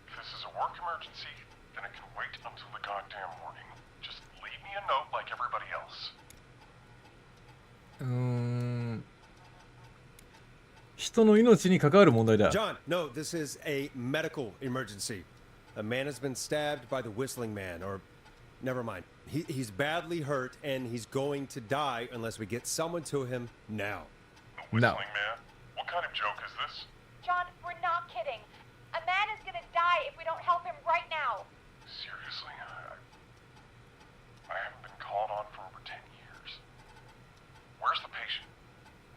If this is a work emergency, then it can wait until the goddamn morning. Just leave me a note like everybody else. 人の命に関わる問題だ。 John, no, this is a medical emergency. A man has been stabbed by the whistling man, or never mind. He's badly hurt and he's going to die unless we get someone to him now. The whistling man? What kind of joke is this? John, we're not kidding. A man is gonna die if we don't help him right now. Seriously? I haven't been called on for over 10 years. Where's the patient?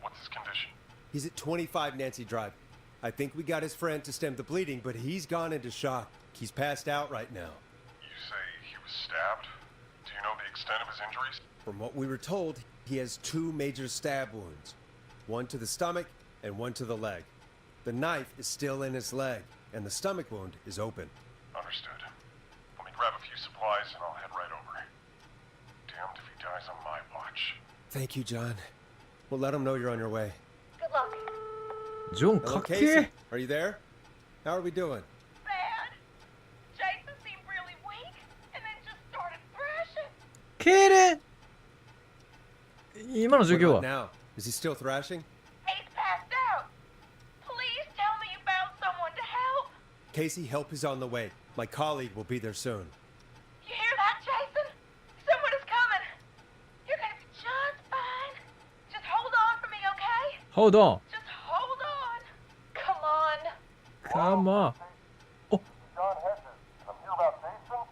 What's his condition? He's at 25 Nancy Drive. I think we got his friend to stem the bleeding, but he's gone into shock. He's passed out right now. You say he was stabbed? Do you know the extent of his injuries? From what we were told, he has 2 major stab wounds. One to the stomach and one to the leg. The knife is still in his leg, and the stomach wound is open. Understood. Let me grab a few supplies and I'll head right over. Damned if he dies on my watch. Thank you, John. We'll let him know you're on your way. Good luck. ジョン Hello, かっけ Casey. え。 Are you there? How are we doing? Bad. Jason seemed really weak and then just started thrashing. 敬礼。今の状 What 況 about は now? Is he still thrashing? He's passed out. Please tell me you found someone to help. Casey, help is on the way. My colleague will be there soon. You hear that, Jason? Someone is coming. You're gonna be just fine. Just hold on for me, okay? Hold on. Just hold on. Come on. Come on. John Hedges. I'm here about Jason.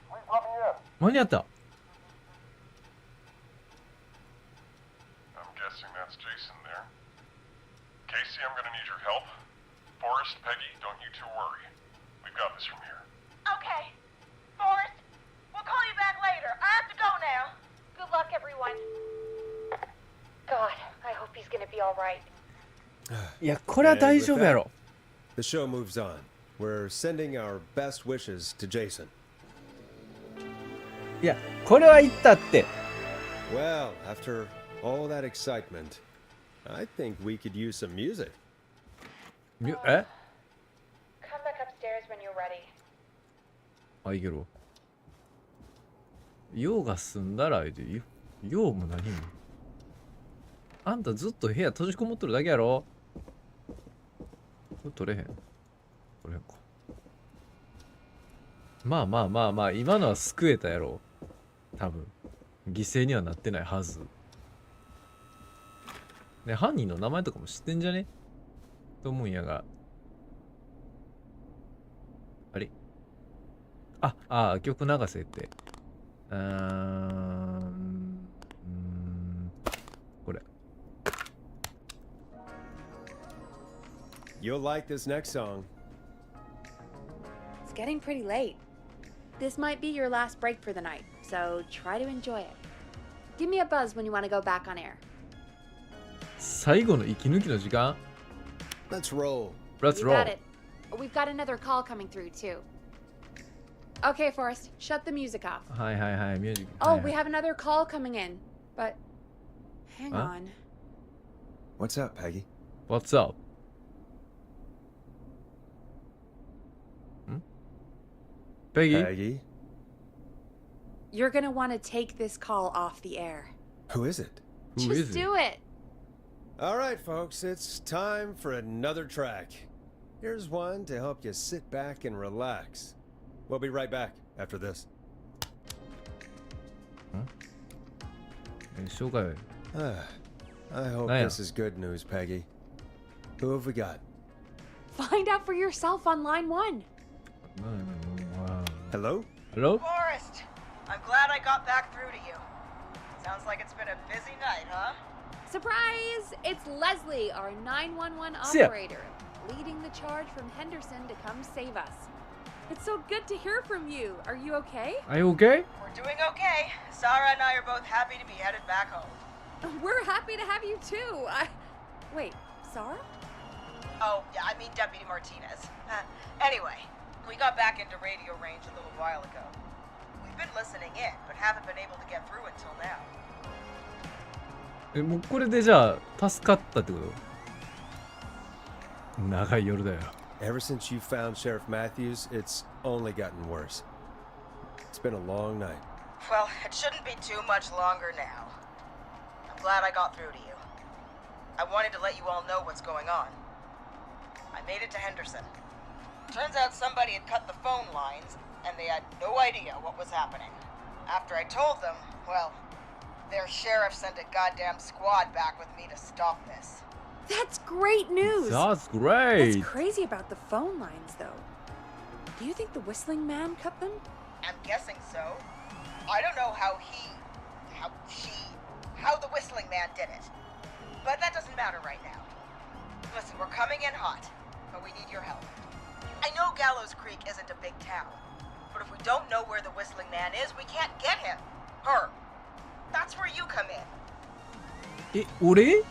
Please let me in. 間に合った。 I'm guessing that's Jason there. Casey, I'm gonna need your help. Forrest, Peggy, don't you two worry. We've got this from here. Okay. Forrest, we'll call you back later. I have to go now. Good luck, everyone. God, I hope he's gonna be all right. いや、これは大丈夫やろ。 The show moves on. We're sending our best wishes to Jason. いや、これは言ったって。 Well, after all that excitement, I think we could use some music. え Come back upstairs when you're ready. あ、いけるわ。用が済んだら言うて、用も何も。あんたずっと部屋閉じこもっとるだけやろ。これ取れへん。取れへんか。まあまあまあまあ、今のは救えたやろ。多分。犠牲にはなってないはず。ね、犯人の名前とかも知ってんじゃねと思うんやが。あれ曲流せって。これ。You'll like this next song. It's getting pretty late. This might be your last break for the night, so try to enjoy it. Give me a buzz when you want to go back on air. 最後の息抜きの時間 Let's roll. Let's You roll. got it. We've got another call coming through, too. Okay, Forrest, shut the music off. はいはいはい、ミュージック。 Oh, はいは we い have another call coming in. But hang Huh? on. What's up, Peggy? What's up? ペギー Peggy? You're gonna want to take this call off the air. Who is it? Who Just is it? do it. All right, folks, it's time for another track. Here's one to help you sit back and relax. We'll be right back after this. 紹介 I hope Damn. this is good news, Peggy. Who have we got? Find out for yourself on line 1. Hello? Hello? Forrest, I'm glad I got back through to you. Sounds like it's been a busy night, huh? Surprise! It's Leslie, our 911 See ya. operator, leading the charge from Henderson to come save us. It's so good to hear from you. Are you okay? Are you okay? We're doing okay. Sarah and I are both happy to be headed back home. We're happy to have you too. Wait, Sarah? Oh, yeah, I mean Deputy Martinez. Anyway, we got back into radio range a little while ago. We've been listening in, but haven't been able to get through until now. もうこれでじゃあ助かったってこと？長い夜だよ。Ever since you found Sheriff Matthews, it's only gotten worse. It's been a long night. Well, it shouldn't be too much longer now. I'm glad I got through to you. I wanted to let you all know what's going on. I made it to Henderson. Turns out somebody had cut the phone lines, and they had no idea what was happening. After I told them, well, their sheriff sent a goddamn squad back with me to stop this. That's great news! That's great! What's crazy about the phone lines, though? Do you think the whistling man cut them? I'm guessing so. I don't know how the whistling man did it. But that doesn't matter right now. Listen, we're coming in hot, but we need your help. I know Gallows Creek isn't a big town, but if we don't know where the whistling man is, we can't get him. Her. That's where you come in. 俺？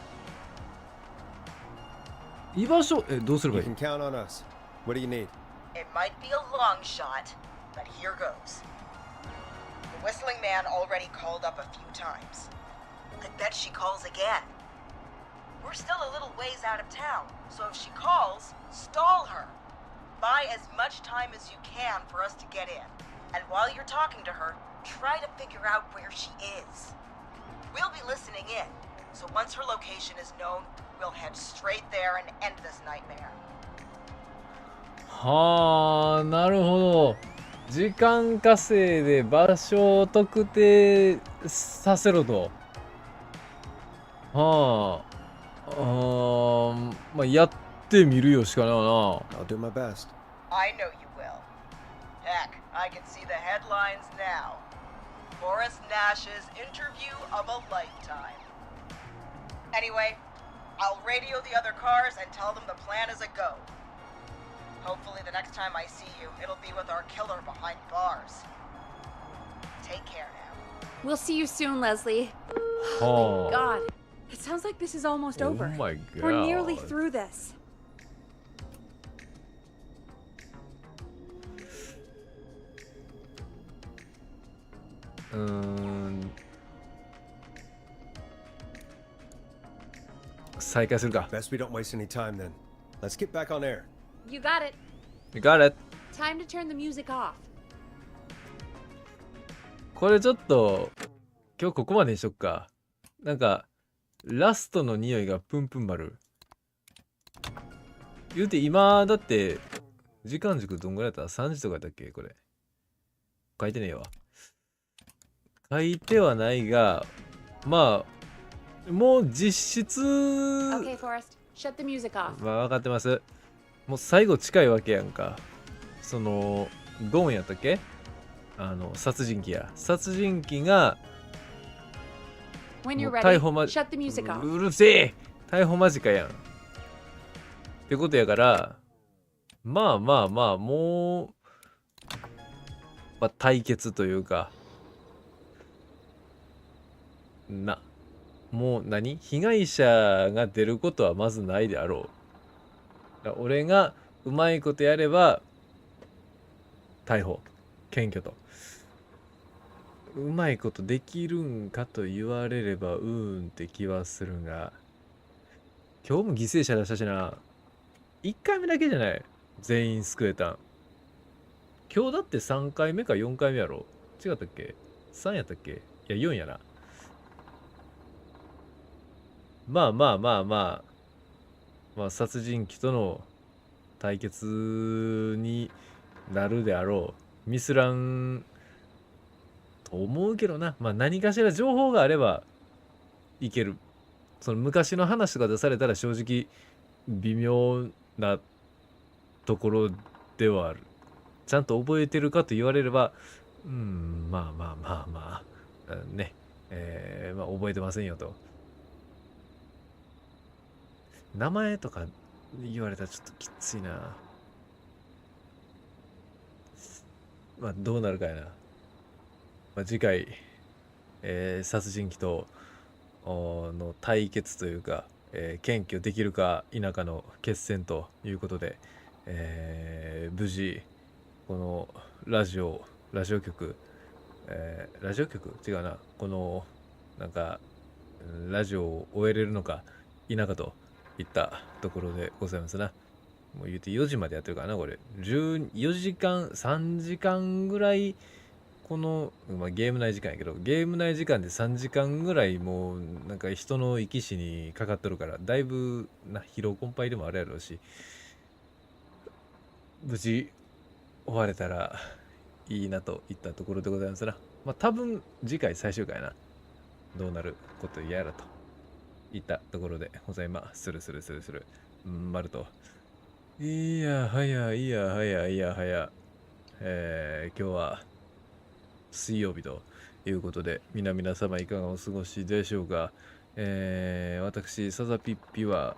居場所どうすれば You いい？ can count on us. What do you need? It might be a long shot, but here goes. The whistling man already called up a few times. I bet she calls again. We're still a little ways out of town, so if she calls, stall her. Buy as much time as you can for us to get in. And while you're talking to her, try to figure out where she is. We'll be listening in, so once her location is known, we'll head straight there and end this nightmare. はあ、なるほど。時間稼いで場所を特定させろと。はあ、まあやってみるよしかないわな。 I'll do my best. I know you will. Heck, I can see the headlines now. Morris Nash's interview of a lifetime. Anyway, I'll radio the other cars and tell them the plan is a go. Hopefully the next time I see you, it'll be with our killer behind bars. Take care now. We'll see you soon, Leslie. Oh. Thank God. It sounds like this is almost over. Oh my We're nearly God. through this. 再開するか。 Best we don't waste any time then. Let's get back on air. You got it. You got it. Time to turn the music off. これちょっと今日ここまでにしとくか。なんかラストの匂いがプンプン丸。言うて今だって時間軸どんぐらいだった？ 3 時とかだっけこれ。書いてねえわ。書いてはないが、まあもう実質 Okay, Forrest. Shut the music off. まあ分かってます。もう最後近いわけやんか。そのゴーンやったっけ？殺人鬼や。殺人鬼が When you're もう ready, 逮捕ま shut the music off. うるせえ逮捕間近やんってことやから、まあまあまあもう、まあ、対決というかもう何被害者が出ることはまずないであろう。だから俺がうまいことやれば逮捕検挙と。うまいことできるんかと言われればって気はするが、今日も犠牲者出したしな。1回目だけじゃない全員救えたん。今日だって3回目か4回目やろ。違ったっけ ?3 やったっけ？いや4やな。まあまあまあまあまあ殺人鬼との対決になるであろう。ミスらんと思うけどな。まあ何かしら情報があればいける。その昔の話とか出されたら正直微妙なところではある。ちゃんと覚えてるかと言われれば、まあまあまあまあね、まあ覚えてませんよと。名前とか言われたらちょっときついな。まあどうなるかやな。まあ、次回、殺人鬼との対決というか、検挙できるか否かの決戦ということで、無事このラジオ局、ラジオ局違うな、このなんかラジオを終えれるのか否かといったところでございますな。もう言うて4時までやってるからな、これ14時間3時間ぐらい、この、ゲーム内時間やけど、ゲーム内時間で3時間ぐらいもうなんか人の生き死にかかっとるから、だいぶな疲労困憊でもあるやろうし、無事終われたらいいなといったところでございますな。多分次回最終回やな。どうなることやらといったところでございます。する。と。いやはや。今日は水曜日ということで、皆様いかがお過ごしでしょうか。私、サザピッピは、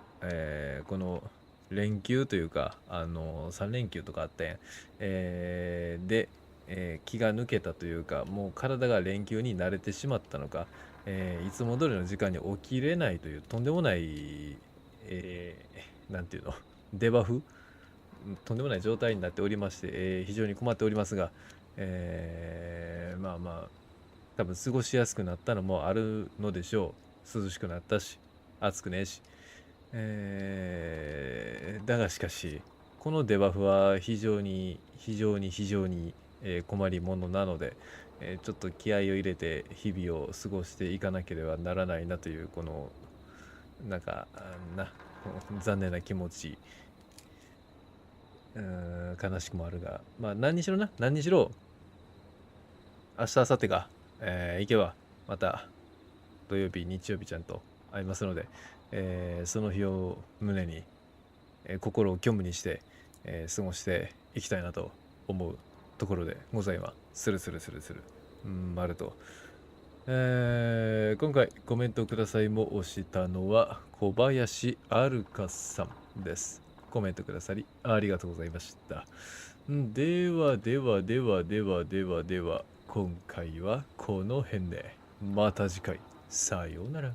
この連休というか、3連休とかあってん、で、気が抜けたというか、もう体が連休に慣れてしまったのか、いつも通りの時間に起きれないというとんでもない、なんていうの、デバフとんでもない状態になっておりまして、非常に困っておりますが、多分過ごしやすくなったのもあるのでしょう。涼しくなったし、暑くねえし。だがしかし、このデバフは非常に困りものなので、ちょっと気合を入れて日々を過ごしていかなければならないなという、このなんか残念な気持ち、悲しくもあるが、何にしろ明日明後日が、行けばまた土曜日日曜日ちゃんと会いますので、その日を胸に、心を虚無にして、過ごしていきたいなと思うところでございます。と、今回コメントくださいも押したのは小林あるかさんです。コメントくださりありがとうございました。では今回はこの辺で、また次回さようなら。